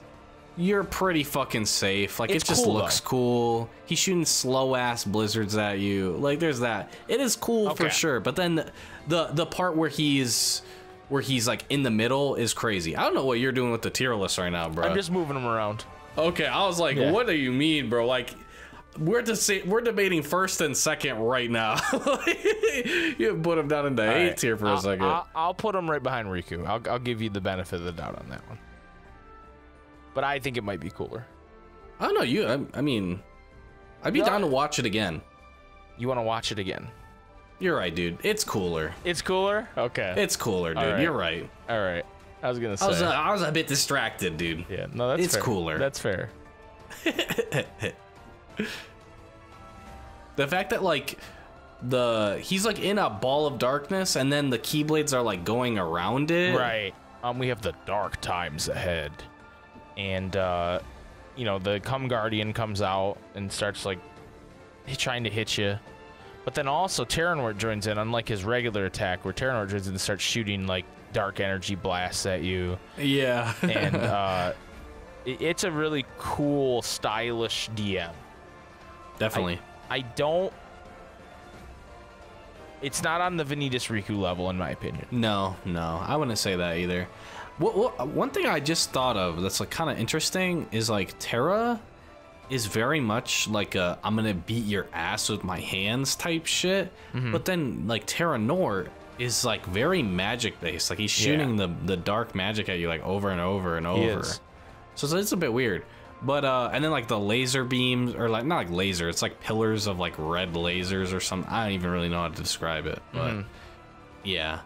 you're pretty fucking safe. Like, it just looks cool. He's shooting slow ass blizzards at you. Like, there's that. It is cool for sure. But then the part where he's like in the middle is crazy. I don't know what you're doing with the tier list right now, bro. I'm just moving them around. Okay, I was like, what do you mean, bro? Like, we're debating first and second right now. You put him down in the A tier for a second. I'll put him right behind Riku. I'll give you the benefit of the doubt on that one. But I think it might be cooler. I don't know. I mean, I'd be down to watch it again. You want to watch it again? You're right, dude. It's cooler. It's cooler? Okay. It's cooler, dude. You're right. All right. I was gonna say. I was a bit distracted, dude. Yeah. No, that's it's fair. cooler. That's fair. The fact that, like, he's like in a ball of darkness, and then the Keyblades are like going around it. Right. We have the dark times ahead, and you know, the Come Guardian comes out and starts like trying to hit you, but then also Terranort joins in, unlike his regular attack, where Terranort joins in and starts shooting like dark energy blasts at you. Yeah. And it's a really cool, stylish DM. Definitely. It's not on the Vanitas Riku level, in my opinion. No, I wouldn't say that either. One thing I just thought of that's like kind of interesting is like Terra is very much like a I'm gonna beat your ass with my hands type shit, but then like Terranort is like very magic based. Like, he's shooting the dark magic at you like over and over and over. So it's a bit weird. But and then like the laser beams, or like not like laser, it's like pillars of like red lasers or something. I don't even really know how to describe it, but yeah.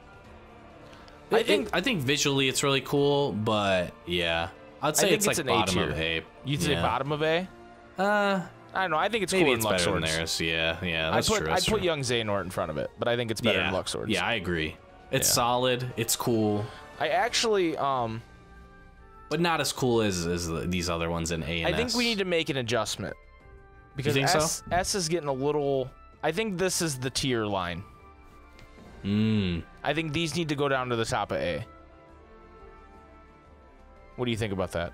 I think visually it's really cool, but yeah, I'd say it's like an bottom A-tier. of A. You'd say bottom of A? I don't know. I think it's maybe cooler it's than better than Luxord's. theirs. Yeah, that's true. I'd put Young Xehanort in front of it, but I think it's better than Luxord's. Yeah, I agree. It's solid. It's cool. I actually but not as cool as these other ones in A and I think S. we need to make an adjustment, because You think so? S is getting a little. I think this is the tier line. I think these need to go down to the top of A. What do you think about that?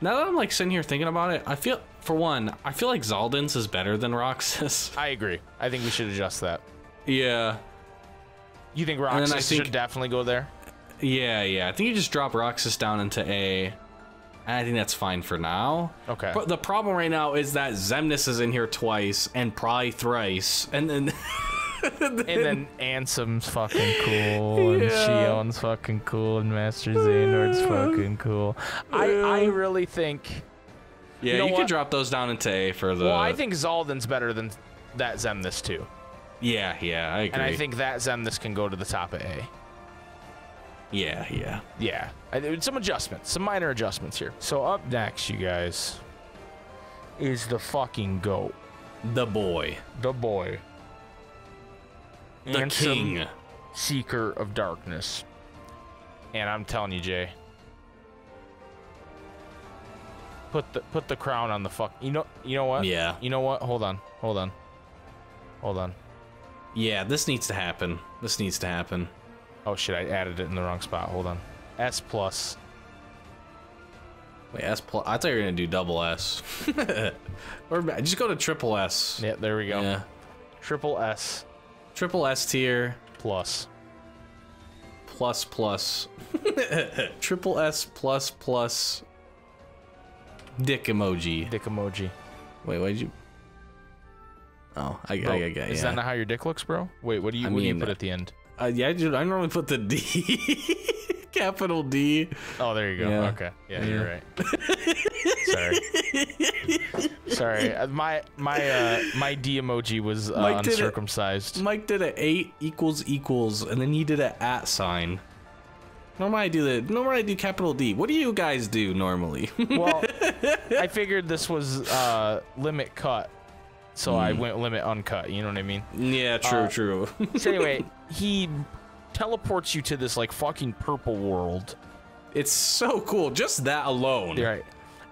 Now that I'm like sitting here thinking about it, I feel, for one, I feel like Zaldin's is better than Roxas. I agree. I think we should adjust that. Yeah. You think Roxas should definitely go there? Yeah, yeah. I think you just drop Roxas down into A. And I think that's fine for now. Okay. But the problem right now is that Xemnas is in here twice and probably thrice. And then... and then Ansem's fucking cool, and Shion's fucking cool, and Master Xehanort's fucking cool. I really think... Yeah, you could drop those down into A for the... Well, I think Zaldin's better than that Xemnas too. Yeah, yeah, I agree. And I think that Xemnas can go to the top of A. Yeah, yeah. Yeah. Some adjustments, some minor adjustments here. So up next, you guys, is the fucking GOAT. The boy. The boy. The Ansem, king. Seeker of Darkness. And I'm telling you, Jay, put the crown on the fuck. You know what? Yeah. You know what? Hold on. Yeah, this needs to happen. This needs to happen. Oh shit! I added it in the wrong spot. Hold on. S plus. Wait, S plus. I thought you were gonna do double S. Or just go to triple S. Yeah, there we go. Yeah. Triple S. Triple S tier. Plus. Plus plus. Triple S plus plus. Dick emoji. Dick emoji. Wait, why did you? Oh, I got. Is that not how your dick looks, bro? Wait, what do you put at the end? Yeah, dude, I normally put the D. Capital D. Oh, there you go. Yeah. Okay. Yeah, you're right. Sorry. My D emoji was uncircumcised. Mike did a 8 equals, and then he did a @ sign. Normally I do capital D. What do you guys do normally? Well, I figured this was limit cut, so I went limit uncut. You know what I mean? Yeah, true. So anyway, he teleports you to this like fucking purple world. It's so cool, just that alone. Right.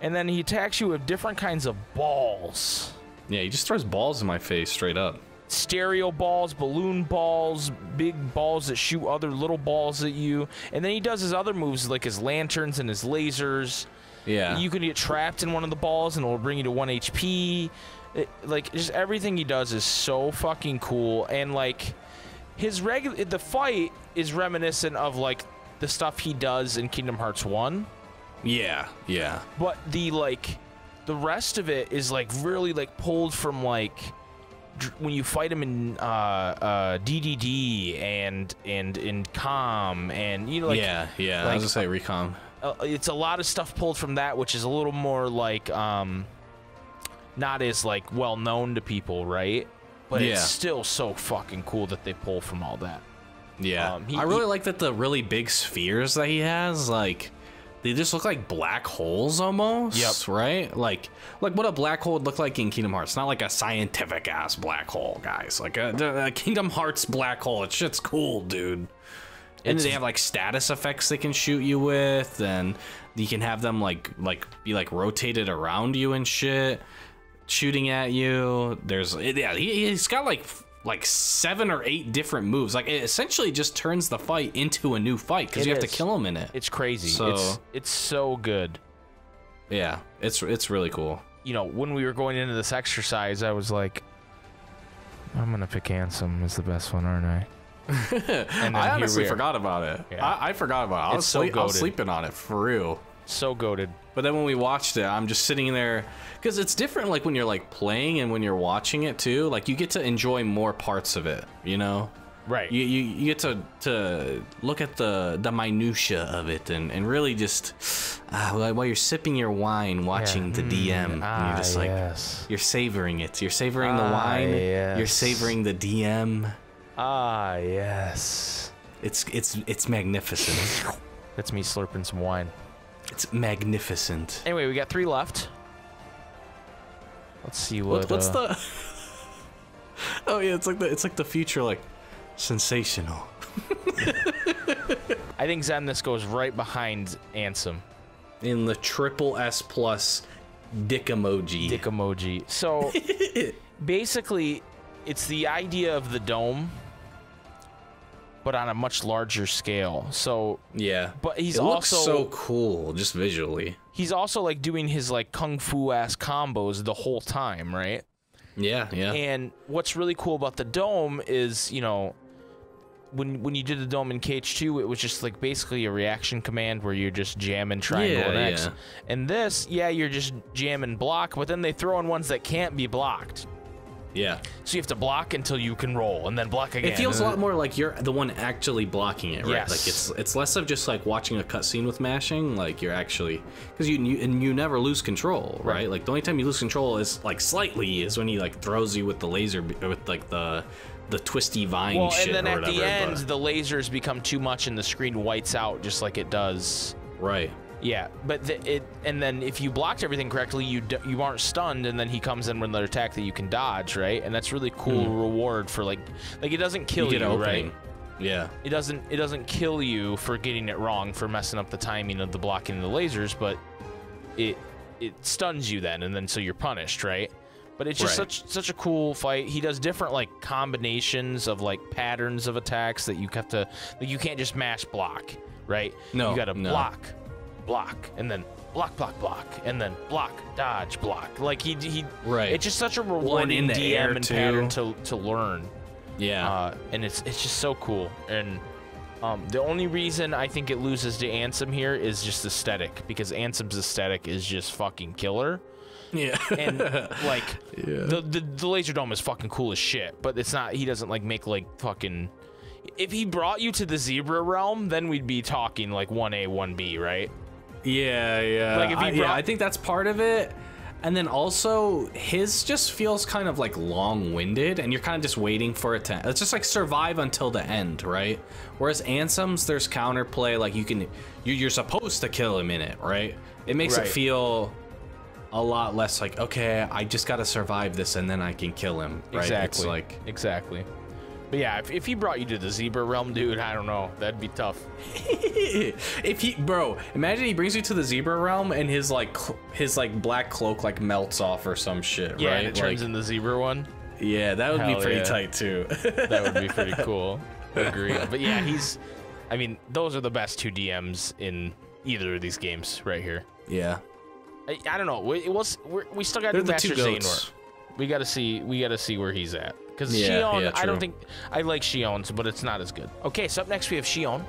And then he attacks you with different kinds of balls. Yeah, he just throws balls in my face straight up. Stereo balls, balloon balls, big balls that shoot other little balls at you. And then he does his other moves like his lanterns and his lasers. Yeah. You can get trapped in one of the balls and it'll bring you to 1 HP. Like, just everything he does is so fucking cool. And like, the fight is reminiscent of like the stuff he does in Kingdom Hearts 1. Yeah. But the rest of it is like really like pulled from like when you fight him in DDD and in COM and you know like yeah. Like, I was gonna say Recom. It's a lot of stuff pulled from that, which is a little more like not as like well known to people, right? But it's still so fucking cool that they pull from all that. Yeah, I really like that the really big spheres that he has, like, they just look like black holes almost. Yep. Right? Like what a black hole would look like in Kingdom Hearts. Not like a scientific ass black hole, guys. Like a Kingdom Hearts black hole. It shit's cool, dude. And they have like status effects they can shoot you with, and you can have them like be like rotated around you and shit, shooting at you. He's got like 7 or 8 different moves. Like, it essentially just turns the fight into a new fight because you have to kill him in it. It's crazy. So, it's so good. Yeah, it's really cool. You know, when we were going into this exercise, I was like, I'm gonna pick Ansem as the best one, aren't I? I honestly forgot about it. Yeah. I forgot about it. I was sleeping on it for real. So goated. But then when we watched it, I'm just sitting there because it's different. Like when you're like playing and when you're watching it too. Like you get to enjoy more parts of it. You know. Right. You get to look at the minutia of it and really just while you're sipping your wine, watching the DM, and you're just like you're savoring it. You're savoring the wine. Yes. You're savoring the DM. Ah, yes. It's magnificent. That's me slurping some wine. It's magnificent. Anyway, we got 3 left. Let's see what's the. Oh yeah, it's like the future, like sensational. I think Xemnas goes right behind Ansem. In the triple S plus dick emoji. Dick emoji. So basically, it's the idea of the dome, but on a much larger scale. So yeah, but he's it looks also so cool just visually. he's also like doing his like kung fu ass combos the whole time, right? Yeah. And what's really cool about the dome is, you know, when you did the dome in KH2, it was just like basically a reaction command where you're just jamming triangle and X. And this, you're just jamming block, but then they throw in ones that can't be blocked. Yeah. So you have to block until you can roll, and then block again. It feels a lot more like you're the one actually blocking it, right? Yes. Like it's less of just like watching a cutscene with mashing. Like you're actually, because you never lose control, right? Like the only time you lose control is like slightly is when he like throws you with the laser with like the twisty vine shit or whatever. And then at the end, the lasers become too much, and the screen whites out just like it does. Right. Yeah, but and then if you blocked everything correctly, you aren't stunned, and then he comes in with another attack that you can dodge, right? And that's really cool reward for like it doesn't kill you, right? Yeah. It doesn't kill you for getting it wrong, for messing up the timing of the blocking of the lasers, but it stuns you then, and then so you're punished, right? But it's just such a cool fight. He does different like combinations of like patterns of attacks that you have to, like, you can't just mash block, right? No, you got to block, and then block, and then block, dodge, block. Like he it's just such a rewarding DM and pattern to learn. Yeah. And it's just so cool. And the only reason I think it loses to Ansem here is just aesthetic, because Ansem's aesthetic is just fucking killer. Yeah. And like the laser dome is fucking cool as shit, but it's not, he doesn't like make like fucking, if he brought you to the zebra realm, then we'd be talking like 1A 1B, right? Yeah. Like if he I think that's part of it. And then also his just feels kind of like long-winded, and you're kind of just waiting for it to, it's just like survive until the end, right? Whereas Ansem's, there's counterplay, like you're supposed to kill him in it, right? It makes it feel a lot less like, okay, I just gotta survive this and then I can kill him, right? Exactly. It's like, exactly. But yeah, if he brought you to the zebra realm, dude, I don't know, that'd be tough. Bro, imagine he brings you to the zebra realm and his black cloak like melts off or some shit, yeah, right? and it turns in the zebra one. Yeah, that would be pretty tight too. That would be pretty cool. Agree. But yeah, I mean, those are the best two DMs in either of these games right here. Yeah. I don't know. We still got to do Master Xehanort. We got to see where he's at. Because Xion, I don't think, I like Xion's, but it's not as good. Okay, so up next we have Xion,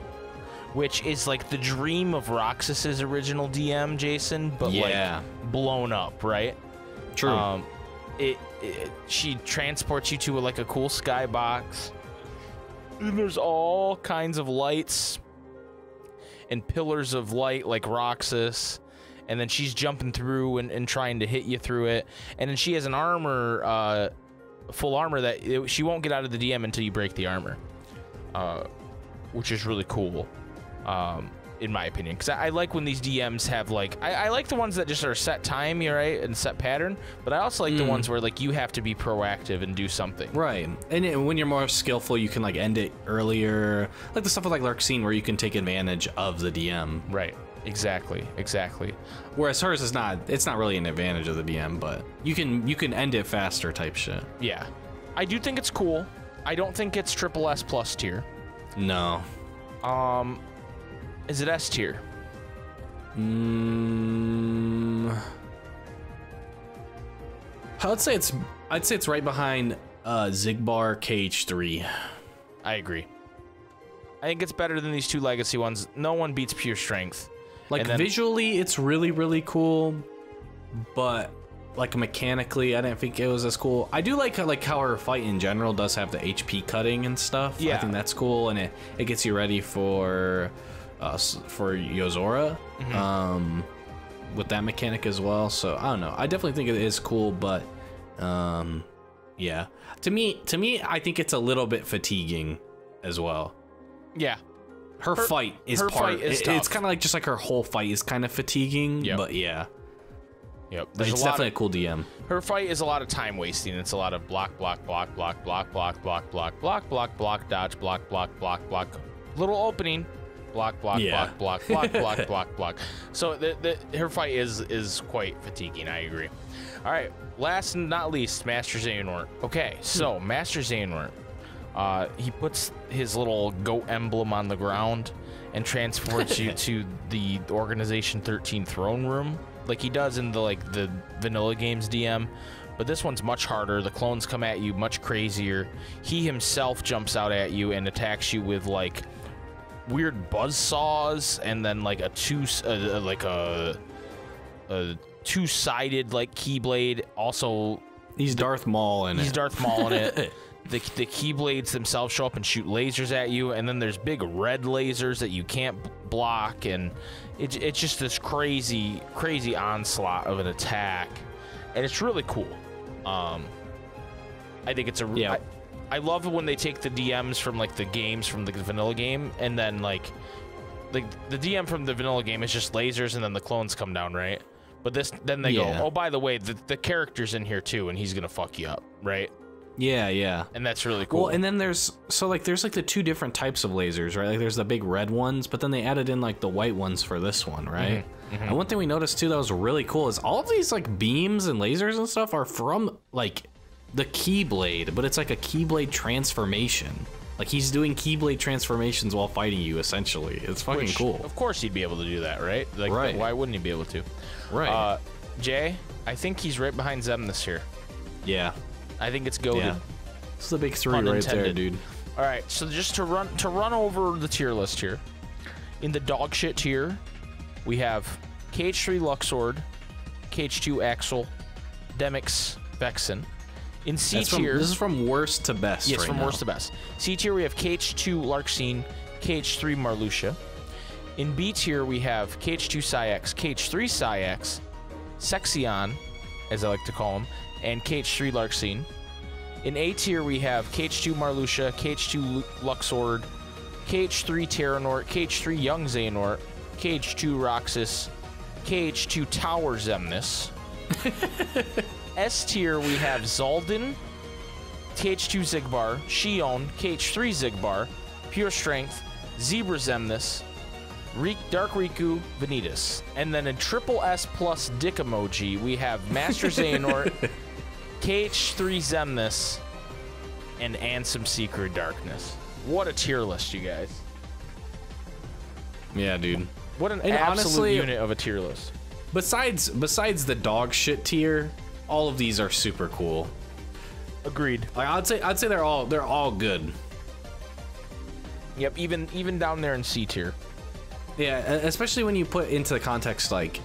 which is like the dream of Roxas's original DM, Jason, but like blown up, right? True. She transports you to like a cool skybox, and there's all kinds of lights and pillars of light like Roxas. And then she's jumping through and trying to hit you through it. And then she has an armor, full armor that she won't get out of the DM until you break the armor, which is really cool, in my opinion. Because I like when these DMs have like, I like the ones that just are set time, right, and set pattern. But I also like the ones where like you have to be proactive and do something. Right. And when you're more skillful, you can like end it earlier. Like the stuff with like Larxene, where you can take advantage of the DM. Right. Exactly. Whereas hers is not, it's not really an advantage of the DM, but you can end it faster type shit. Yeah. I do think it's cool. I don't think it's SSS plus tier. No. Is it S tier? I'd say it's right behind Xigbar KH3. I agree. I think it's better than these two legacy ones. No one beats Pure Strength. Like visually, it's really, really cool, but like mechanically, I didn't think it was as cool. I do like how her fight in general does have the HP cutting and stuff. Yeah, I think that's cool, and it gets you ready for Yozora, with that mechanic as well. So I don't know. I definitely think it is cool, but yeah, to me, I think it's a little bit fatiguing as well. Yeah. Her fight is tough. It's kind of like just like her whole fight is kind of fatiguing, but yeah. Yep. It's definitely a cool DM. Her fight is a lot of time wasting. It's a lot of block, dodge, block. Little opening. Block. So her fight is quite fatiguing, I agree. All right, last and not least, Master Xehanort. Okay, so Master Xehanort. He puts his little goat emblem on the ground, and transports you to the Organization 13 throne room, like he does in the vanilla games DM. But this one's much harder. The clones come at you much crazier. He himself jumps out at you and attacks you with like weird buzz saws, and then like a two-sided like keyblade. Also, he's Darth Maul in it. He's Darth Maul in it. The keyblades themselves show up and shoot lasers at you, and then there's big red lasers that you can't block, and it's just this crazy onslaught of an attack, and it's really cool. I think it's I love it when they take the DMs from like the games from the vanilla game, and then like the DM from the vanilla game is just lasers, and then the clones come down, right? But then they go, oh, by the way, the character's in here too, and he's gonna fuck you up, right? Yeah. And that's really cool. Well, and then there's like the two different types of lasers, right? Like there's the big red ones, but then they added in like the white ones for this one, right? Mm-hmm. And one thing we noticed too that was really cool is all of these like beams and lasers and stuff are from like the Keyblade, but it's like a Keyblade transformation. Like he's doing Keyblade transformations while fighting you, essentially. It's fucking cool. Of course he'd be able to do that, right? Like, right. Why wouldn't he be able to? Right. Jay, I think he's right behind Zem this year. Yeah. I think it's goated. Yeah. It's the big three right there, dude. All right, so just to run over the tier list here. In the dog shit tier, we have KH3 Luxord, KH2 Axel, Demix Vexen. In C tier, this is from worst to best. Yes, right from now. worst to best. C tier, we have KH2 Larxene, KH3 Marluxia. In B tier, we have KH2 Psyx, KH3 Psyx, Sexion, as I like to call him, and KH3 Larxene. In A tier, we have KH2 Marluxia, KH2 Luxord, KH3 Terranort, KH3 Young Xehanort, KH2 Roxas, KH2 Tower Xemnas. S tier, we have Zaldin, KH2 Xigbar, Xion, KH3 Xigbar, Pure Strength, Zebra Xemnas, Dark Riku, Vanitas. And then in triple S plus dick emoji, we have Master Xehanort, KH3 Xemnas, and Ansem Secret Darkness. What a tier list, you guys. Yeah, dude. What an absolute honestly, unit of a tier list. Besides the dog shit tier, all of these are super cool. Agreed. Like I'd say they're all good. Yep, even down there in C tier. Yeah, especially when you put into the context like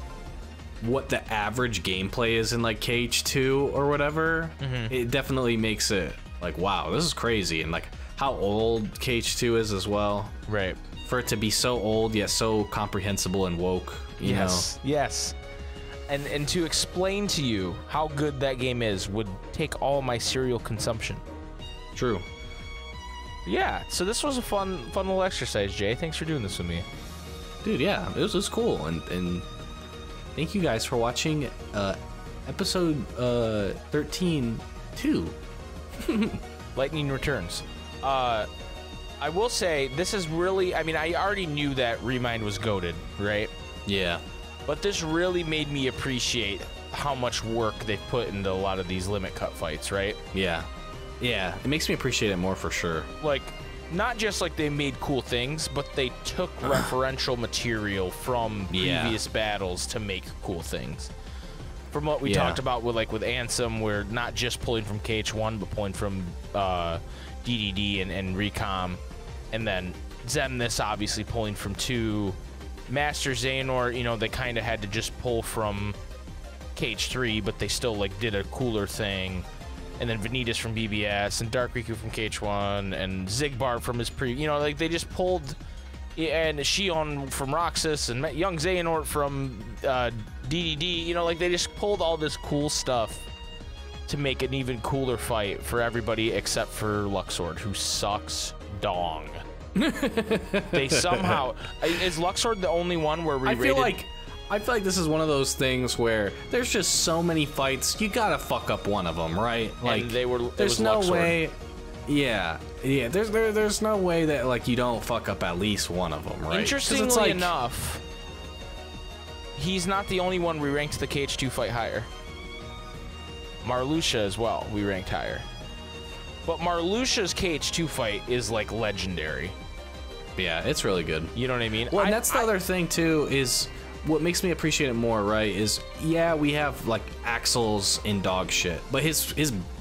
what the average gameplay is in like KH2 or whatever. Mm-hmm. It definitely makes it like, wow, this is crazy, and like how old KH2 is as well. Right. For it to be so old yet so comprehensible and woke. You know? Yes. And to explain to you how good that game is would take all my cereal consumption. True. Yeah, so this was a fun little exercise, Jay. Thanks for doing this with me. Dude, yeah, it was cool. And thank you guys for watching episode 13-2. Lightning Returns. I will say, this is really... I mean, I already knew that Remind was goated, right? Yeah. But this really made me appreciate how much work they've put into a lot of these limit cut fights, right? Yeah. Yeah, it makes me appreciate it more for sure. Like, not just like they made cool things, but they took referential material from previous battles to make cool things. From what we talked about with Ansem, we're not just pulling from KH1, but pulling from DDD and Recom. And then Xemnas obviously pulling from 2. Master Xehanort, you know, they kind of had to just pull from KH3, but they still like did a cooler thing. And then Vanitas from BBS, and Dark Riku from KH1, and Xigbar from his you know, like they just pulled, and Xion from Roxas, and Young Xehanort from DDD, you know, like they just pulled all this cool stuff to make an even cooler fight for everybody except for Luxord, who sucks dong. They somehow... Is Luxord the only one where we rated... I feel like this is one of those things where there's just so many fights, you gotta fuck up one of them, right? Like, and there's no way... Yeah, there's no way that, like, you don't fuck up at least one of them, right? Interestingly enough, he's not the only one we ranked the KH2 fight higher. Marluxia as well, we ranked higher. But Marluxia's KH2 fight is, like, legendary. Yeah, it's really good. You know what I mean? Well, and that's the other thing too, is what makes me appreciate it more, right? Is yeah, we have like Axel's in dog shit, but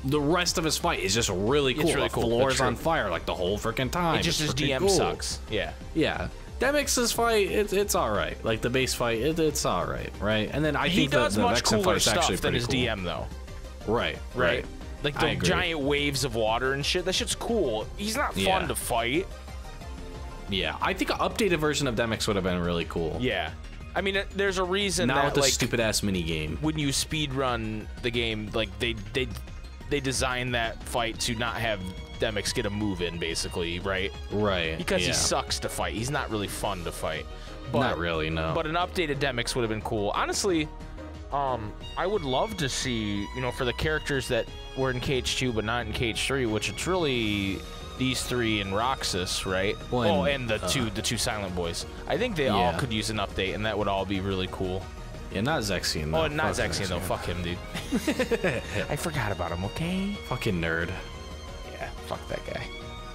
the rest of his fight is just really cool. It's really cool. The floor's on fire like the whole freaking time. It just his DM cool. sucks. Yeah. Yeah. Demex's fight, it's all right. Like the base fight, it's all right, right? And then I think the much Vexen cooler fight's actually stuff than his cool. DM though. Right. Like the giant waves of water and shit. That shit's cool. He's not fun to fight. Yeah, I think an updated version of Demex would have been really cool. Yeah. I mean, there's a reason not that with the like stupid ass mini game. When you speed run the game, like they designed that fight to not have Demix get a move in, basically, right? Right. Because he sucks to fight. He's not really fun to fight. But, not really, no. But an updated Demix would have been cool. Honestly, I would love to see, you know, for the characters that were in KH2 but not in KH3, which it's really these three and Roxas, right? Well, and the two Silent Boys. I think they all could use an update, and that would all be really cool. Yeah, not Zexion, though. Oh, not Zexion, though. Fuck him, dude. I forgot about him, okay? Fucking nerd. Yeah, fuck that guy.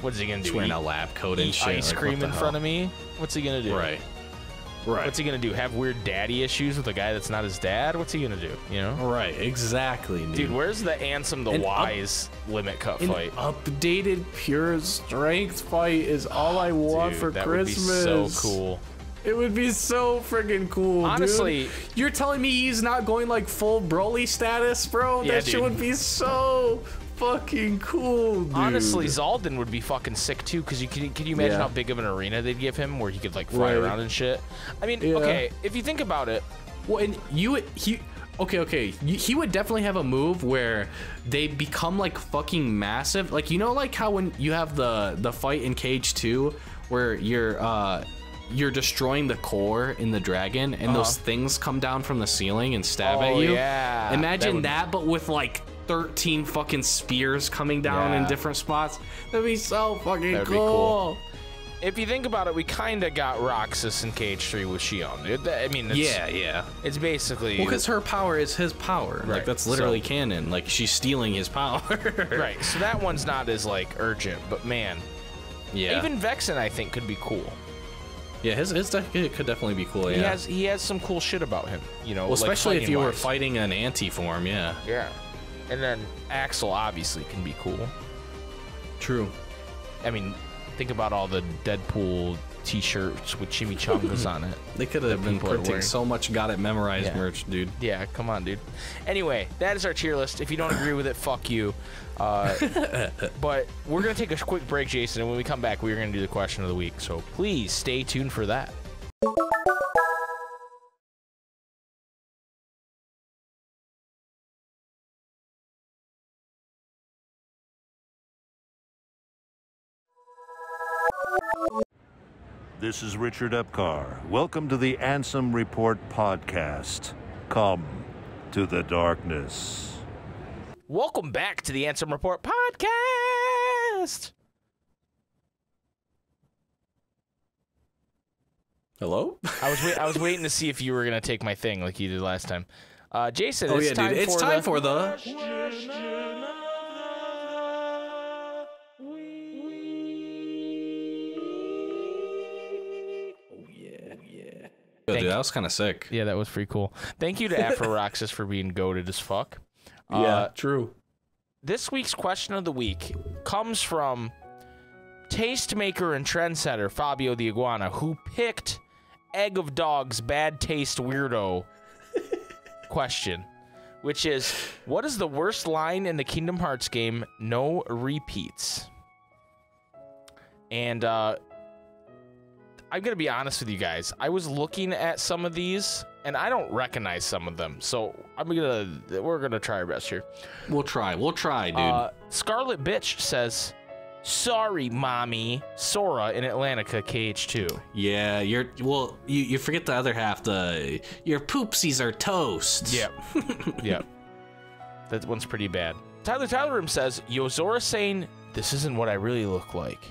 What's he gonna do? He's wearing a lab coat and shit. Ice cream in front of me? What's he gonna do? Right. What's he gonna do? Have weird daddy issues with a guy that's not his dad? What's he gonna do? You know? Right, exactly, dude. Dude, where's the Ansem the Wise limit cut fight? Updated pure strength fight is all I want for Christmas. That would be so cool. It would be so freaking cool, honestly, dude. You're telling me he's not going like full Broly status, bro? Yeah, that shit would be so fucking cool, dude. Honestly, Zaldin would be fucking sick too, because can you imagine how big of an arena they'd give him where he could like fly around and shit? I mean, okay, if you think about it. Well, and he would definitely have a move where they become like fucking massive. Like, you know, like how when you have the fight in KH2 where you're destroying the core in the dragon and those things come down from the ceiling and stab at you. Yeah. Imagine that but with like 13 fucking spears coming down in different spots. That'd be so fucking cool. If you think about it, we kind of got Roxas in KH3 with Shion. I mean, it's, it's basically... Well, because her power is his power. Right. Like, that's literally canon. Like, she's stealing his power. Right, so that one's not as, like, urgent, but man. Yeah. Even Vexen, I think, could be cool. Yeah, it could definitely be cool, yeah. He has some cool shit about him, you know? Well, especially like if you were fighting an anti-form, yeah. Yeah. And then Axel obviously can be cool. True. I mean, think about all the Deadpool t-shirts with chimichangas on it. They could have been printing so much got it memorized merch, dude. Yeah, come on, dude. Anyway, that is our tier list. If you don't agree with it, fuck you. But we're going to take a quick break, Jason, and when we come back, we're going to do the question of the week. So please stay tuned for that. This is Richard Epcar. Welcome to the Ansem Report podcast. Come to the darkness. Welcome back to the Ansem Report podcast. Hello? I was waiting to see if you were gonna take my thing like you did last time. Jason, it's time for the dude, that was kind of sick. Yeah, that was pretty cool. Thank you to Afro-Roxas for being goated as fuck. Yeah, true. This week's question of the week comes from tastemaker and trendsetter Fabio the Iguana, who picked Egg of Dog's bad taste weirdo question, which is, what is the worst line in the Kingdom Hearts game? No repeats. And I'm going to be honest with you guys. I was looking at some of these, and I don't recognize some of them. So we're going to try our best here. We'll try, dude. Scarlet Bitch says, sorry, mommy. Sora in Atlantica KH2. Yeah, you forget the other half. Your poopsies are toast. Yep. Yep. That one's pretty bad. Tyler Room says, Yozora saying, this isn't what I really look like.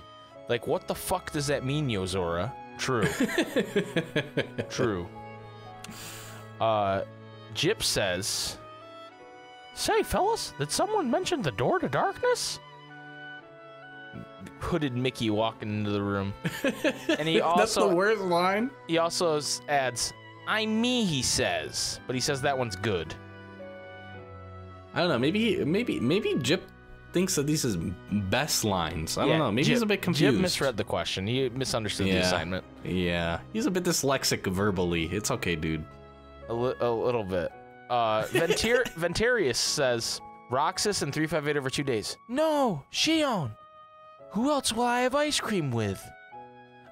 Like, what the fuck does that mean, Yozora? True. True. Jip says, say, fellas, did someone mention the door to darkness? hooded Mickey walking into the room. And he also That's the worst line. He also adds, "I'm me," he says, but he says that one's good. I don't know. Maybe Jip thinks that these is best lines. I don't know. Maybe he's a bit confused. Jip misread the question. He misunderstood the assignment. Yeah, he's a bit dyslexic verbally. It's okay, dude. A little bit. Ventarius says, "Roxas and 358 over 2 days." No, Shion. Who else will I have ice cream with?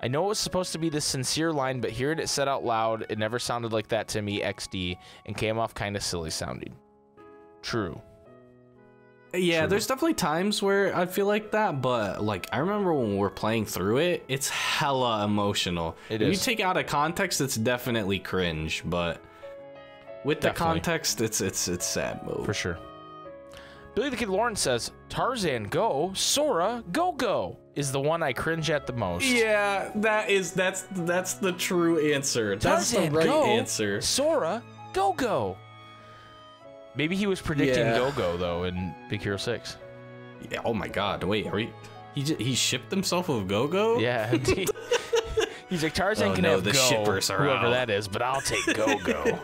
I know it was supposed to be this sincere line, but hearing it said out loud, it never sounded like that to me, XD, and came off kind of silly sounding. True. Yeah, there's definitely times where I feel like that, but like I remember when we're playing through it, it's hella emotional. If you take out of context, it's definitely cringe, but with the context, it's sad mode. For sure. Billy the Kid Lawrence says, "Tarzan go, Sora go go" is the one I cringe at the most. Yeah, that's the true answer. That's Tarzan the right go, answer. Sora go go. Maybe he was predicting Go-Go, though, in Big Hero 6. Yeah, oh my god, wait, he shipped himself with Go-Go? Yeah, he's like, Tarzan can have the Go, shippers are whoever out. that is, but I'll take Go-Go.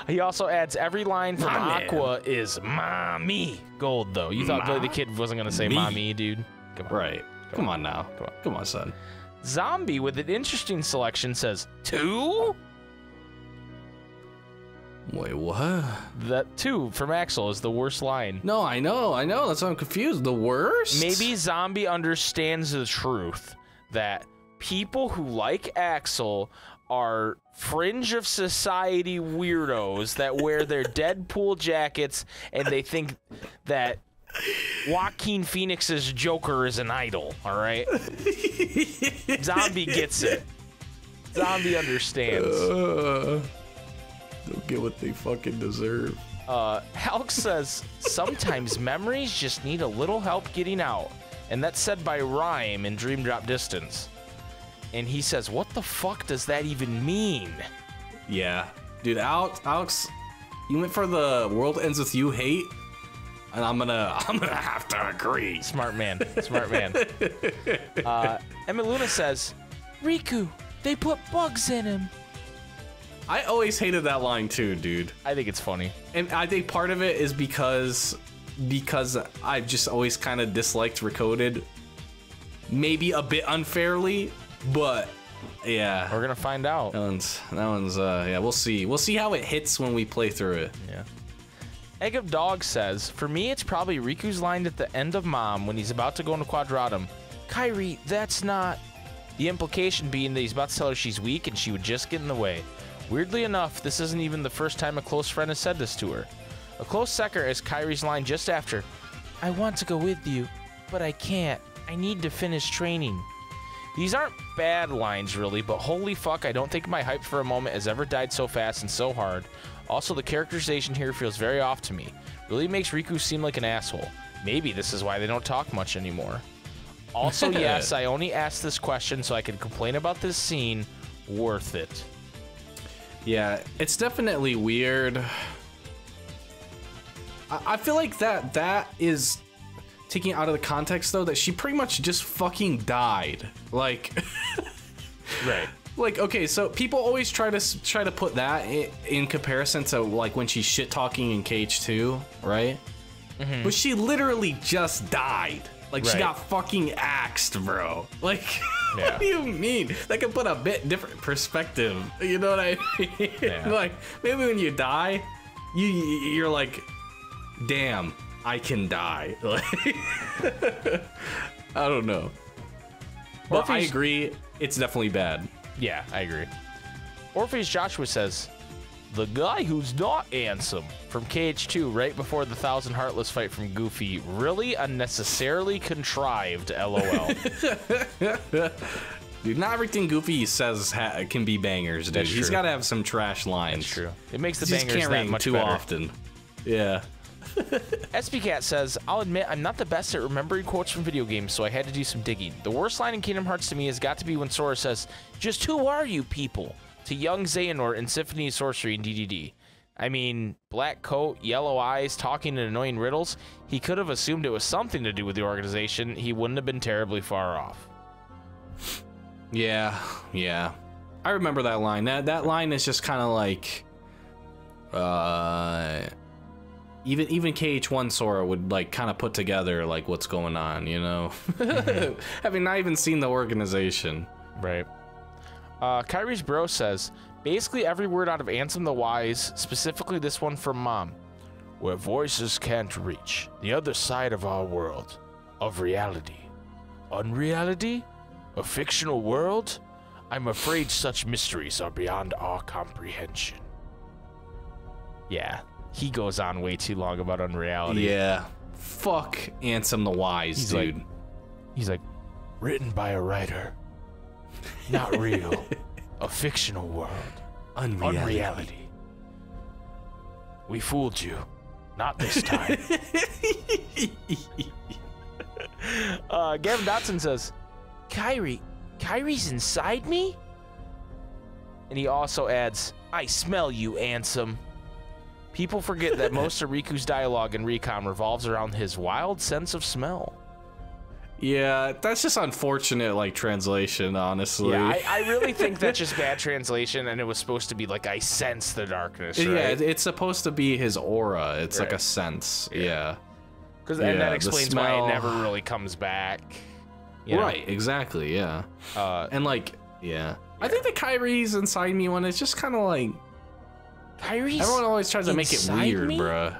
He also adds, every line from Aqua is Mommy Gold, though. You thought Billy the Kid wasn't going to say Mommy, dude? Come on. Right. Come on now. Come on, son. Zombie, with an interesting selection, says, 2? Wait, what? That 2 from Axel is the worst line. No, I know. That's why I'm confused. The worst? Maybe Zombie understands the truth that people who like Axel are fringe of society weirdos that wear their Deadpool jackets and they think that Joaquin Phoenix's Joker is an idol, all right? Zombie gets it. Zombie understands. They'll get what they fucking deserve. Halk says, sometimes memories just need a little help getting out. And that's said by Rhyme in Dream Drop Distance. And he says, what the fuck does that even mean? Yeah. Dude, Alex, you went for the world ends with you hate, and I'm gonna have to agree. Smart man. Smart man. Emma Luna says, Riku, they put bugs in him. I always hated that line too, dude. I think it's funny. And I think part of it is because I've just always kind of disliked Recoded. Maybe a bit unfairly, but yeah. We're gonna find out. That one's yeah, we'll see. We'll see how it hits when we play through it. Yeah. Egg of Dog says, for me it's probably Riku's line at the end of Mom when he's about to go into Quadratum. Kairi, that's not... The implication being that he's about to tell her she's weak and she would just get in the way. Weirdly enough, this isn't even the first time a close friend has said this to her. A close second is Kairi's line just after, I want to go with you, but I can't. I need to finish training. These aren't bad lines really, but holy fuck, I don't think my hype for a moment has ever died so fast and so hard. Also, the characterization here feels very off to me. Really makes Riku seem like an asshole. Maybe this is why they don't talk much anymore. Also, yes, I only asked this question so I could complain about this scene. Worth it. Yeah, it's definitely weird. I feel like that is taking out of the context though that she pretty much just fucking died. Like, right. Like, okay, so people always try to put that in comparison to like when she's shit talking in KH2, right? Mm-hmm. But she literally just died. Like she got fucking axed, bro. Like, what do you mean? That could put a bit different perspective. You know what I mean? Yeah. Like maybe when you die, you're like, damn, I can die. Like, I don't know. But I agree, it's definitely bad. Yeah, I agree. Orpheus Joshua says, the guy who's not Ansem from KH2 right before the 1,000 Heartless fight from Goofy, really unnecessarily contrived, LOL. Dude, not everything Goofy says can be bangers, dude. That's He's got to have some trash lines. That's true. It makes the He bangers can't that ring much too better. often. Yeah. SPCat says, I'll admit I'm not the best at remembering quotes from video games, so I had to do some digging. The worst line in Kingdom Hearts to me has got to be when Sora says, just who are you people? To young Xehanort in Symphony of Sorcery and DDD. I mean, black coat, yellow eyes, talking in annoying riddles. He could have assumed it was something to do with the organization. He wouldn't have been terribly far off. Yeah. I remember that line. That line is just kind of like, even KH1 Sora would like kind of put together like what's going on, you know, having not even seen the organization. Right. Kyrie's bro says, basically every word out of Ansem the Wise, specifically this one from Mom. Where voices can't reach, the other side of our world, of reality. Unreality? A fictional world? I'm afraid such mysteries are beyond our comprehension. Yeah, he goes on way too long about unreality. Yeah. Fuck Ansem the Wise, dude. He's like, written by a writer. Not real. A fictional world. Unreality. We fooled you. Not this time. Gavin Dotson says, Kyrie's inside me? And he also adds, I smell you, Ansem. People forget that most of Riku's dialogue in Recon revolves around his wild sense of smell. Yeah, that's just unfortunate, like, translation, honestly. Yeah, I really think that's just bad translation, and it was supposed to be like, I sense the darkness, right? Yeah, it's supposed to be his aura. It's like a sense, yeah. And that explains why it never really comes back. Right, exactly, yeah. And, like, I think the Kyrie's inside me one is just kind of like... Everyone always tries to make it weird, bruh.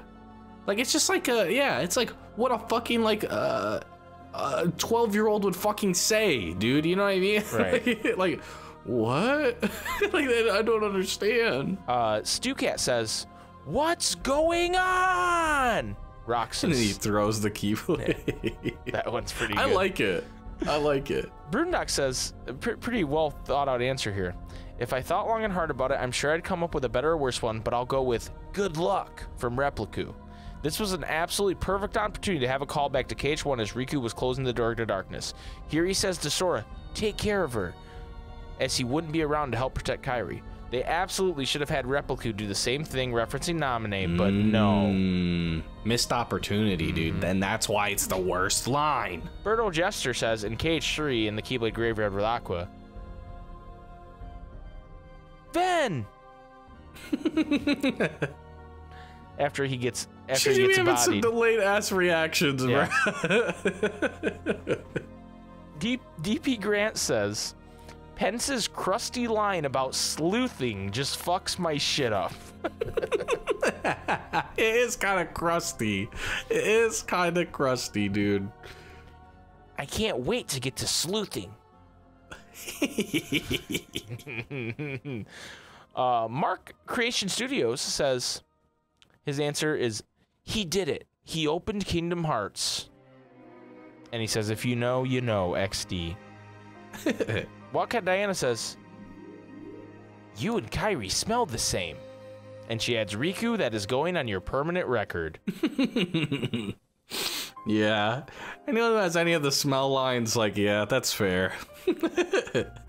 Like, it's just like it's like, what a fucking, like, 12-year-old would fucking say, dude. You know what I mean? Right. Like, what? Like, I don't understand. Stucat says, what's going on? Roxas. And then he throws the keyblade. Yeah. That one's pretty good. I like it. Brundock says, pretty well thought out answer here. If I thought long and hard about it, I'm sure I'd come up with a better or worse one, but I'll go with good luck from Repliku. This was an absolutely perfect opportunity to have a callback to KH1 as Riku was closing the door to darkness. Here he says to Sora, take care of her, as he wouldn't be around to help protect Kairi. They absolutely should have had Repliku do the same thing, referencing Naminé, but no. Missed opportunity, dude. Then that's why it's the worst line. Berto Jester says, in KH3 in the Keyblade Graveyard with Aqua, Ven! After he gets bodied. Some delayed ass reactions, bro. DP Grant says, Pence's crusty line about sleuthing just fucks my shit up. It is kind of crusty. Dude. I can't wait to get to sleuthing. Mark Creation Studios says his answer is, he did it. He opened Kingdom Hearts. And he says, if you know, you know, XD. Wildcat Diana says, you and Kairi smell the same. And she adds, Riku, that is going on your permanent record. Yeah. Anyone who has any of the smell lines, like, yeah, that's fair.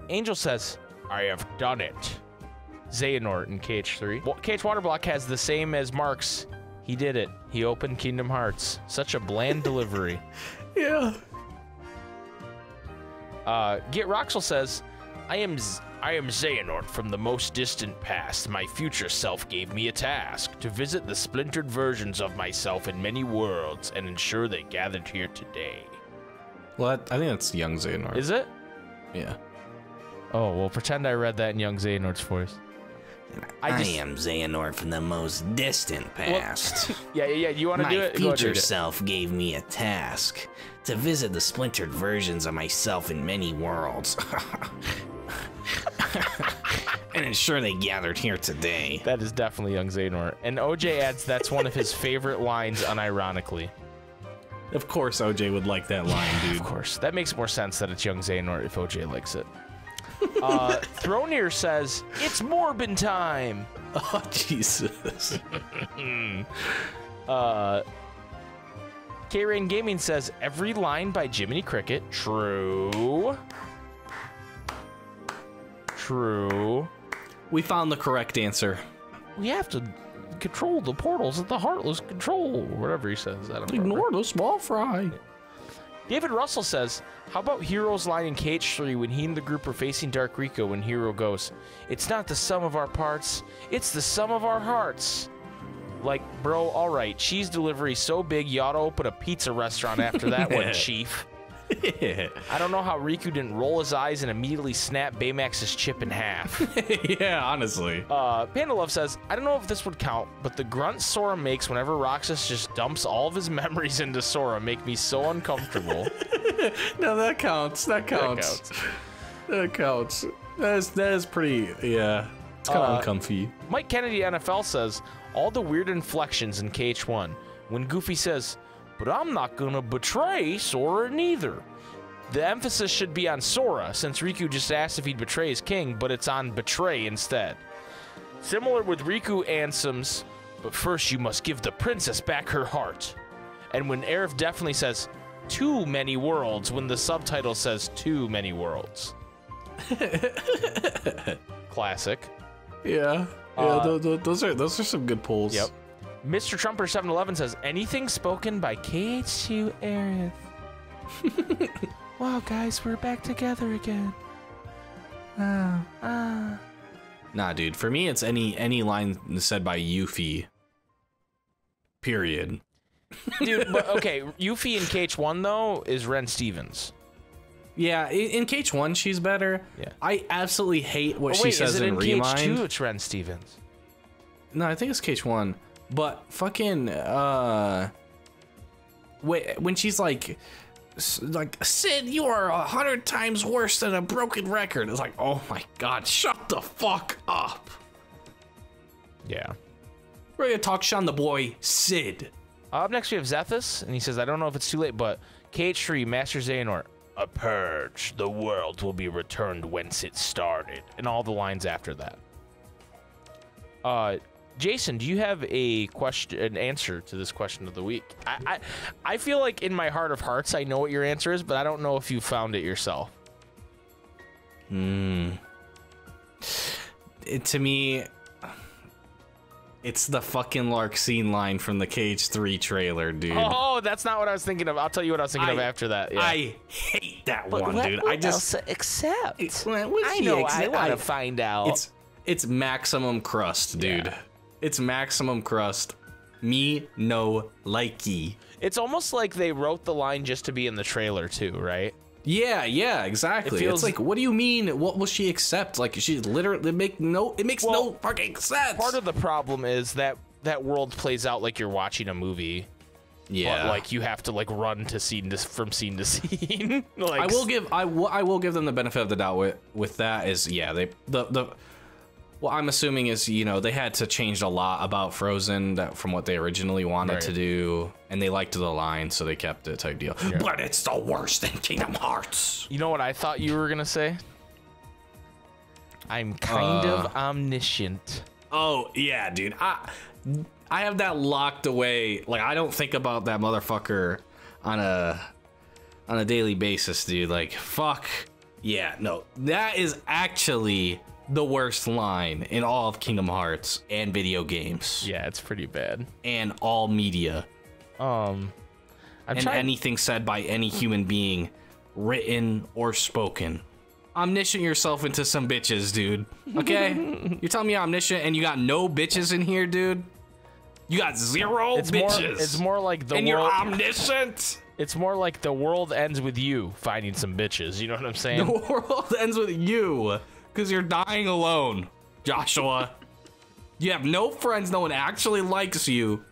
Angel says, I have done it. Xehanort in KH3. Well, KH Waterblock has the same as Mark's. He did it. He opened Kingdom Hearts. Such a bland delivery. Yeah. Get Roxel says, I am Xehanort from the most distant past. My future self gave me a task to visit the splintered versions of myself in many worlds and ensure they gathered here today. Well, I think that's young Xehanort. Is it? Yeah. Oh, well, pretend I read that in young Xehanort's voice. I am Xehanort from the most distant past. Yeah. You want to do it? My future self gave me a task to visit the splintered versions of myself in many worlds. And ensure they gathered here today. That is definitely young Xehanort. And OJ adds that's one of his favorite lines, unironically. Of course OJ would like that line, dude. Of course. That makes more sense that it's young Xehanort if OJ likes it. Thronir says, it's Morbin time. Oh, Jesus. K-Rain Gaming says, every line by Jiminy Cricket. True. We found the correct answer. We have to control the portals that the Heartless control, whatever he says. I don't know. Ignore the small fry. David Russell says, how about Hero's line in KH3 when he and the group are facing Dark Rico when Hero goes, "It's not the sum of our parts, it's the sum of our hearts." Like, bro, all right, cheese delivery so big you ought to open a pizza restaurant after that one, Chief. I don't know how Riku didn't roll his eyes and immediately snap Baymax's chip in half. Yeah, honestly. Panda Love says, I don't know if this would count, but the grunt Sora makes whenever Roxas just dumps all of his memories into Sora make me so uncomfortable. No, that counts. That counts. That counts. That is pretty, yeah. It's kind of uncomfy. Mike Kennedy NFL says, all the weird inflections in KH1. When Goofy says, "But I'm not gonna betray Sora neither." The emphasis should be on Sora, since Riku just asked if he'd betray his king, but it's on betray instead. Similar with Riku Ansem's, "But first you must give the princess back her heart." And when Aerith definitely says, "Too many worlds," when the subtitle says "Too many worlds." Classic. Yeah. Yeah, those are some good pulls. Yep. Mr. Trumper 711 says, anything spoken by KH2 Aerith. Wow, guys, we're back together again. Nah, dude. For me, it's any line said by Yuffie. Period. Dude, but okay, Yuffie in KH1 though is Ren Stevens. Yeah, in KH1 she's better. Yeah. I absolutely hate what she says in Remind. KH2 it's Ren Stevens. No, I think it's KH1. But fucking when she's like Sid, you are 100 times worse than a broken record. It's like, oh my god, shut the fuck up. Yeah. We're gonna talk Sean the boy, Sid. Up next we have Zethus, and he says, I don't know if it's too late, but KH3, Master Xehanort, a purge, the world will be returned whence it started, and all the lines after that. Jason, do you have an answer to this question of the week? I feel like in my heart of hearts I know what your answer is, but I don't know if you found it yourself. To me, it's the fucking Larkseen line from the KH3 trailer, dude. Oh, that's not what I was thinking of. I'll tell you what I was thinking of after that. Yeah. I hate that one, dude. What else accept? I know. I want to find out. It's maximum crust, dude. Yeah. It's maximum crust. Me no likey. It's almost like they wrote the line just to be in the trailer too, right? Yeah, exactly. It's like, what do you mean? What will she accept? Like, she literally it makes no fucking sense. Part of the problem is that world plays out like you're watching a movie. Yeah, but like you have to like run to scene from scene to scene. Like, I will give them the benefit of the doubt with that. Is what I'm assuming is, you know, they had to change a lot about Frozen from what they originally wanted to do, and they liked the line, so they kept it type deal. Yeah. But it's the worst in Kingdom Hearts. You know what I thought you were gonna say? I'm kind of omniscient. Oh yeah, dude. I have that locked away. Like, I don't think about that motherfucker on a daily basis, dude. Like, fuck. Yeah, no. That is actually the worst line in all of Kingdom Hearts and video games. Yeah, it's pretty bad. And all media. Anything said by any human being, written or spoken. Omniscient yourself into some bitches, dude. Okay? You're telling me you're omniscient and you got no bitches in here, dude? You got zero bitches. It's more like the and world. You're omniscient. It's more like the world ends with you finding some bitches. You know what I'm saying? The world ends with you. Because you're dying alone, Joshua. You have no friends, no one actually likes you,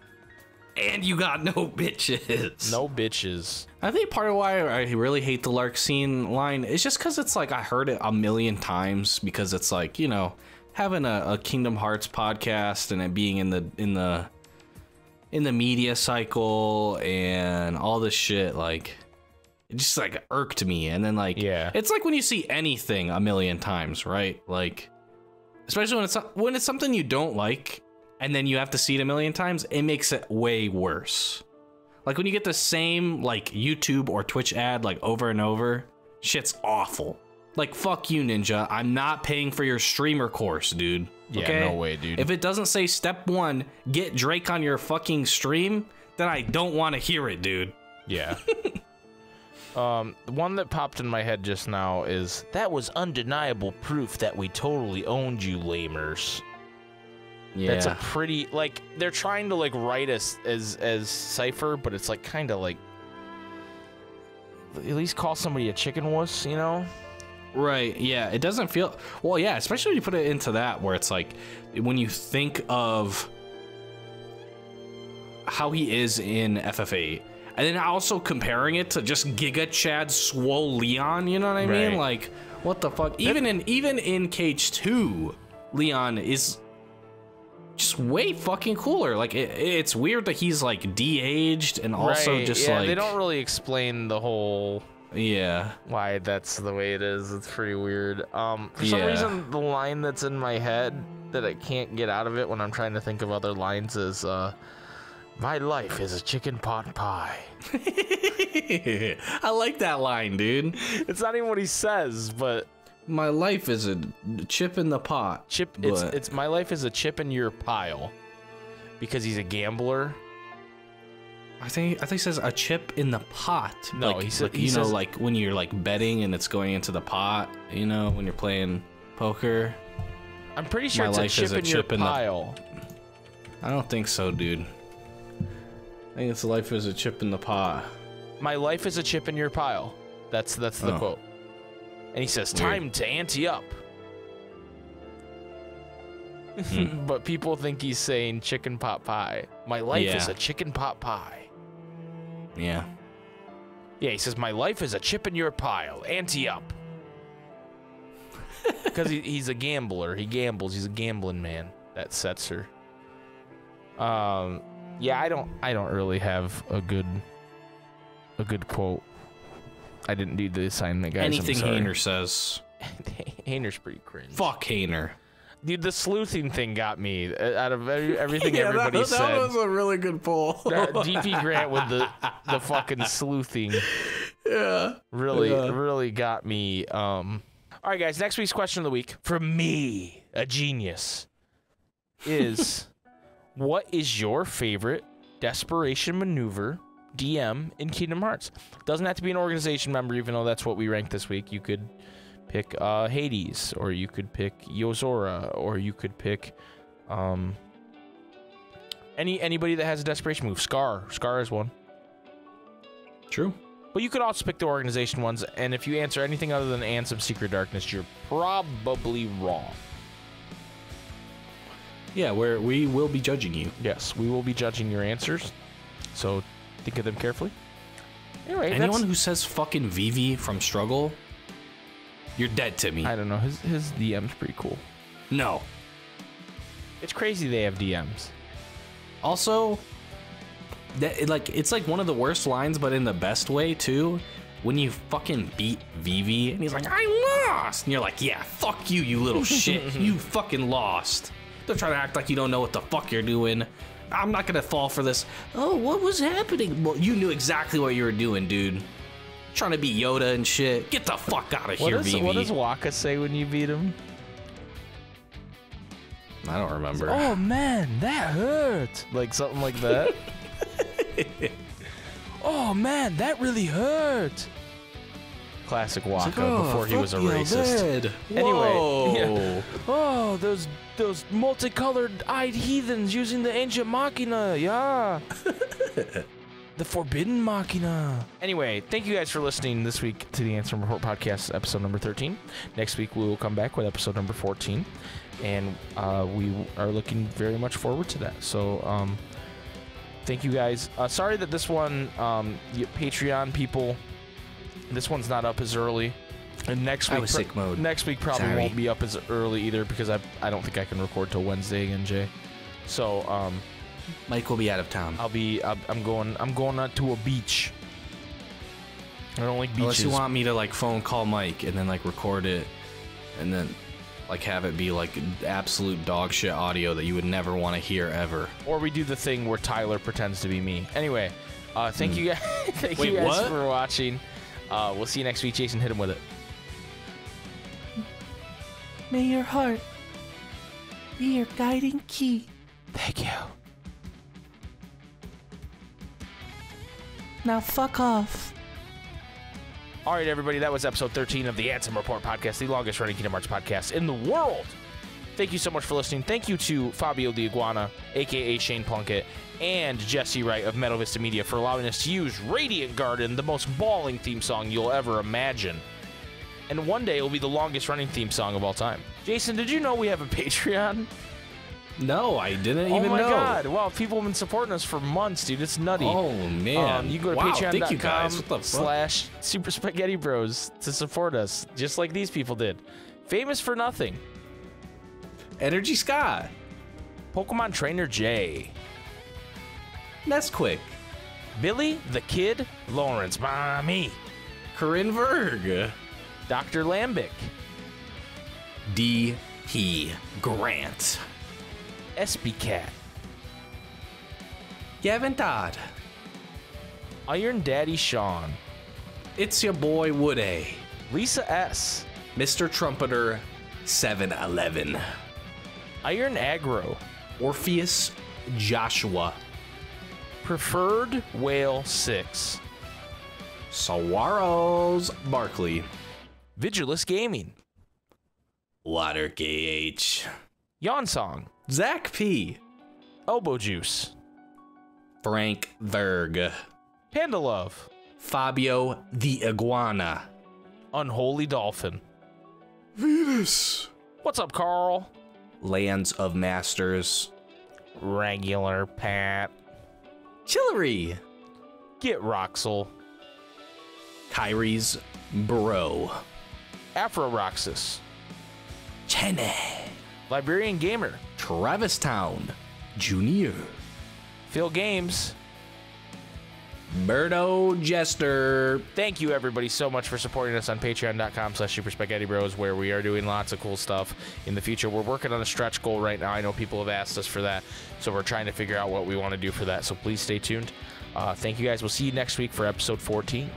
and you got no bitches. No bitches. I think part of why I really hate the Larkseen line is just because it's like I heard it a million times, because it's like, you know, having a Kingdom Hearts podcast and it being in the media cycle and all this shit, like, it just like irked me. And then like, yeah, it's like when you see anything a million times, right? Like, especially when it's something you don't like and then you have to see it a million times, it makes it way worse. Like when you get the same like YouTube or Twitch ad like over and over, shit's awful. Like, fuck you, Ninja. I'm not paying for your streamer course, dude. Yeah, okay? no way, dude. If it doesn't say step 1, get Drake on your fucking stream, then I don't want to hear it, dude. Yeah. The one that popped in my head just now is, that was undeniable proof that we totally owned you, lamers. Yeah. That's a pretty, like, they're trying to, like, write as Cypher, but it's, like, kind of, like, at least call somebody a chicken wuss, you know? Right, yeah. It doesn't feel... Well, yeah, especially when you put it into that, where it's, like, when you think of how he is in FF8, and then also comparing it to just Giga Chad Swole Leon, you know what I mean? Right. Like, what the fuck? Even in Cage 2, Leon is just way fucking cooler. Like, it's weird that he's, like, de-aged and also right, just, yeah, like... they don't really explain the whole... Yeah. Why that's the way it is. It's pretty weird. For some reason, the line that's in my head that I can't get out of it when I'm trying to think of other lines is, my life is a chicken pot pie. I like that line, dude. It's not even what he says, but My life is a chip in the pot. It's my life is a chip in your pile, because he's a gambler. I think he says a chip in the pot. No, like, he said, you know, like when you're like betting and it's going into the pot. You know, when you're playing poker. I'm pretty sure it's a chip in your pile. I don't think so, dude. I think it's life is a chip in the pot. My life is a chip in your pile. That's the quote. And he says, time to ante up. But people think he's saying chicken pot pie. My life is a chicken pot pie. Yeah. Yeah, he says, my life is a chip in your pile. Ante up. Because he's a gambler. He gambles. He's a gambling man. That sets her. Yeah, I don't really have a good quote. I didn't do the assignment, guys. Anything Hayner says. Hayner's pretty cringe. Fuck Hayner. Dude, the sleuthing thing got me. Out of everything everybody said. That was a really good pull. DP Grant with the fucking sleuthing. Yeah. Really got me. All right, guys. Next week's question of the week from me, a genius, is what is your favorite desperation maneuver DM in Kingdom Hearts? Doesn't have to be an organization member, even though that's what we ranked this week. You could pick Hades, or you could pick Yozora, or you could pick anybody that has a desperation move. Scar is one. True. But you could also pick the organization ones, and if you answer anything other than Ansem Secret Darkness, you're probably wrong. Yeah, we will be judging you. Yes, we will be judging your answers, so think of them carefully. Anyway, anyone who says fucking Vivi from Struggle, you're dead to me. I don't know. His DM's pretty cool. No. It's crazy they have DMs. Also, it's like one of the worst lines, but in the best way too. When you fucking beat Vivi and he's like, I lost, and you're like, yeah, fuck you, you little shit, you fucking lost. They're trying to act like you don't know what the fuck you're doing. I'm not gonna fall for this. Oh, what was happening? Well, you knew exactly what you were doing, dude. Trying to be Yoda and shit. Get the fuck out of here, Vivi. What does Waka say when you beat him? I don't remember. Oh man, that hurt. Like something like that. Oh man, that really hurt. Classic Waka before he was a racist. Anyway, oh, those multicolored-eyed heathens using the ancient machina, yeah. The forbidden machina. Anyway, thank you guys for listening this week to the Ansem Report Podcast, episode number 13. Next week, we will come back with episode number 14, and we are looking very much forward to that. So, thank you guys. Sorry that this one, Patreon people, this one's not up as early. And next week, sick mode. Next week probably won't be up as early either, because I don't think I can record till Wednesday again, Jay. So, Mike will be out of town. I'm going out to a beach. I don't like beaches. Unless you want me to like phone call Mike and then like record it, and then like have it be like absolute dog shit audio that you would never want to hear ever. Or we do the thing where Tyler pretends to be me. Anyway, thank you guys. Thank you guys for watching. We'll see you next week. Jason, hit him with it. May your heart be your guiding key. Thank you. Now fuck off. All right, everybody, that was episode 13 of the Ansem Report podcast, the longest running Kingdom Hearts podcast in the world. Thank you so much for listening. Thank you to Fabio the Iguana, a.k.a. Shane Plunkett, and Jesse Wright of Metal Vista Media for allowing us to use Radiant Garden, the most bawling theme song you'll ever imagine. And one day it will be the longest running theme song of all time. Jason, did you know we have a Patreon? No, I didn't even know. Oh my god. Wow, people have been supporting us for months, dude. It's nutty. Oh, man. You go to Wow, thank you guys. What the fuck? patreon.com/Super Spaghetti Bros to support us, just like these people did. Famous for nothing. Energy Sky. Pokemon Trainer J. Nesquik. Billy the Kid Lawrence. Mommy. Corinne Verg. Dr. Lambic. D.P. Grant. SB Cat. Gavin Todd. Iron Daddy Sean. It's your boy Woody. Lisa S. Mr. Trumpeter 711. Iron Aggro. Orpheus Joshua. Preferred Whale 6. Sawaros Barkley. Vigilus Gaming. Water KH. Yawn Song. Zach P. Elbow Juice. Frank Verg. Panda Love. Fabio the Iguana. Unholy Dolphin. Venus. What's up, Carl? Lands of Masters. Regular Pat. Chillery. Get Roxel. Kyrie's Bro. Afro Roxas. Chene. Librarian Gamer. Travis Town. Junior. Phil Games. Birdo Jester. Thank you, everybody, so much for supporting us on patreon.com/Super Spaghetti Bros, where we are doing lots of cool stuff in the future. We're working on a stretch goal right now. I know people have asked us for that, so we're trying to figure out what we want to do for that, so please stay tuned. Thank you, guys. We'll see you next week for episode 14.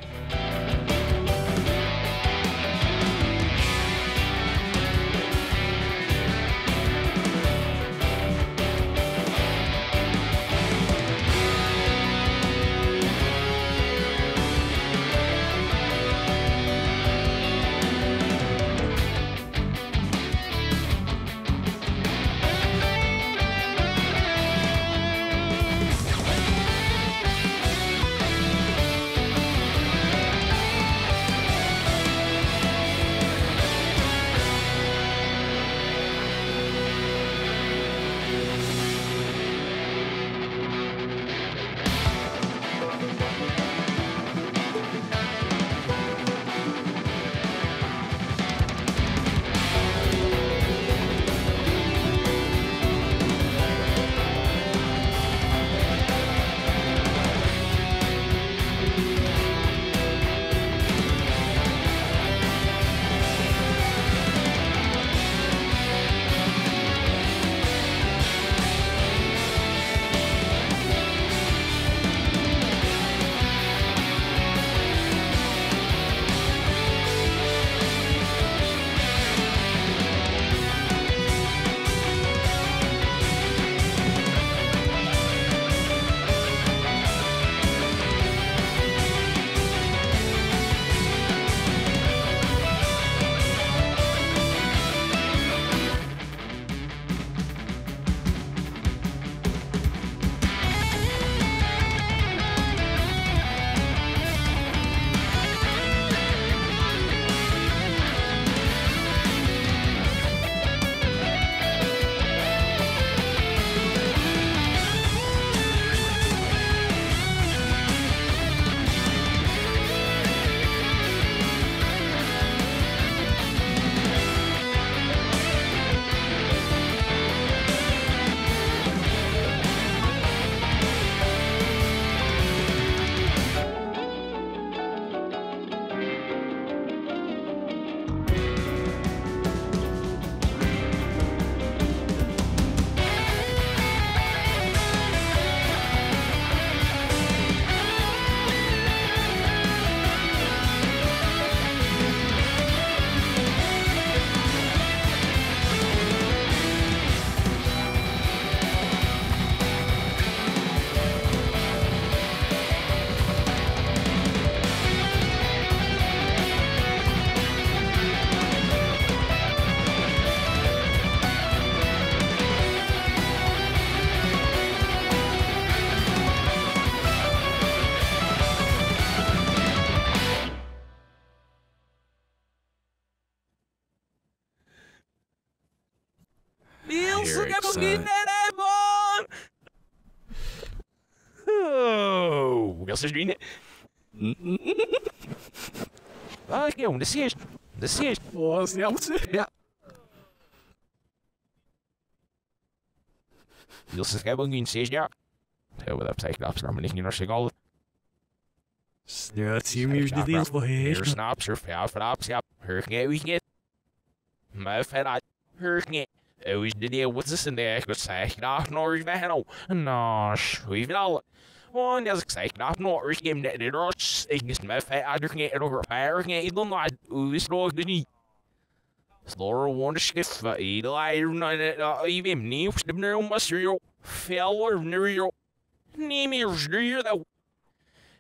Oh, jag ser inte. Vad är det ser? Det ser. Vad ska jag säga? Jag ska bara in ses ja. Det var det säkert absolut men inte något galet. Snart ser mig det dels på här. Snaps för fraps ja. Hör jag inget. Men för att hör jag. Det was the deal with this in there. Jag säger knappt några vänner. Nå, vi vill alla. Och jag säger knappt några game det rörs. Jag med för att jag inte över här jag inte något uslåg det ni. Slår one skift för i det I vem ni uppstöp när de måste ju fäller när ju ni mer ju då.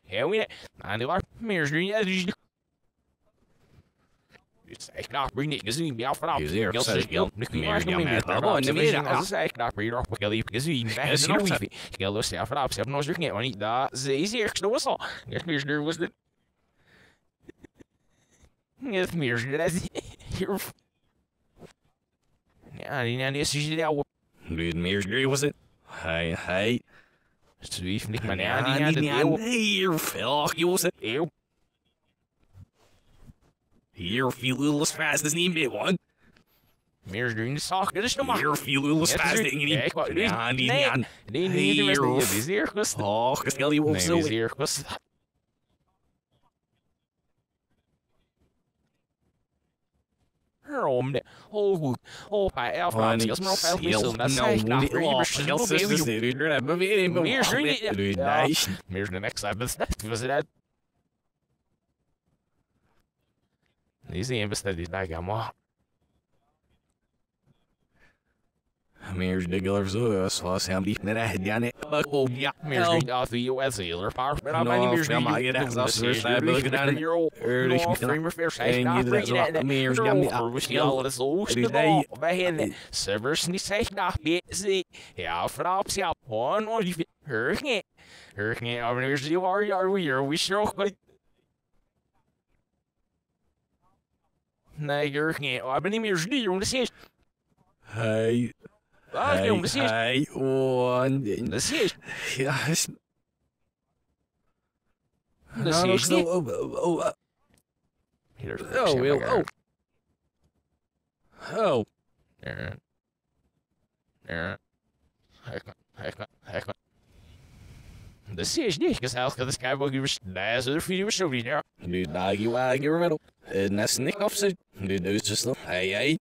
Ja vi det var mer ju ik knap bring it gezien bij afvanaf. Jag säger meer ik knap bring op ik gezien. Ik lust ja vanaf. Heb nog niet maar niet daar. Ze is hier gestoord zo. Het meer was dit. Het meer dat hier. Ja, die is je daar. Het meer was het. Hey. Zwief niet maar ja, die hier veel was het. Hier viel little as fast as niet meer one. Meer doen de zaak, dit is normaal. Hier viel little as fast as niet. Ja, niet aan. Nee, die is hier gekost. Oh, gestel je op zo. Die is hier gekost. Om de bij 11 maanden als maar op 11 wissel. Dat is nou meer de next time. Was het Deze investeert die daar gaan meer de gilder zo zoals hij niet meer had ja nee oh ja meer niet af de US healer paar maar dan niet meer maar je dat is dus hebben gedaan eerlijk niet meer vers en je meer ja misschien al dat zo wij hebben servers niet zeg naar busy ja vanaf ja gewoon die hurk niet maar nu is die are we sure Nee, Jurgen, ik ben niet meer zo om de zes. Hey. Om de zes. Hey, de zes. Ja, is... De zes. Oh. De zes niet, gezellig, dat is keihard nee, zo video zo niet, ja. Nu, daar je wel, je wel. Net niet afzet. Nu, dus just hey.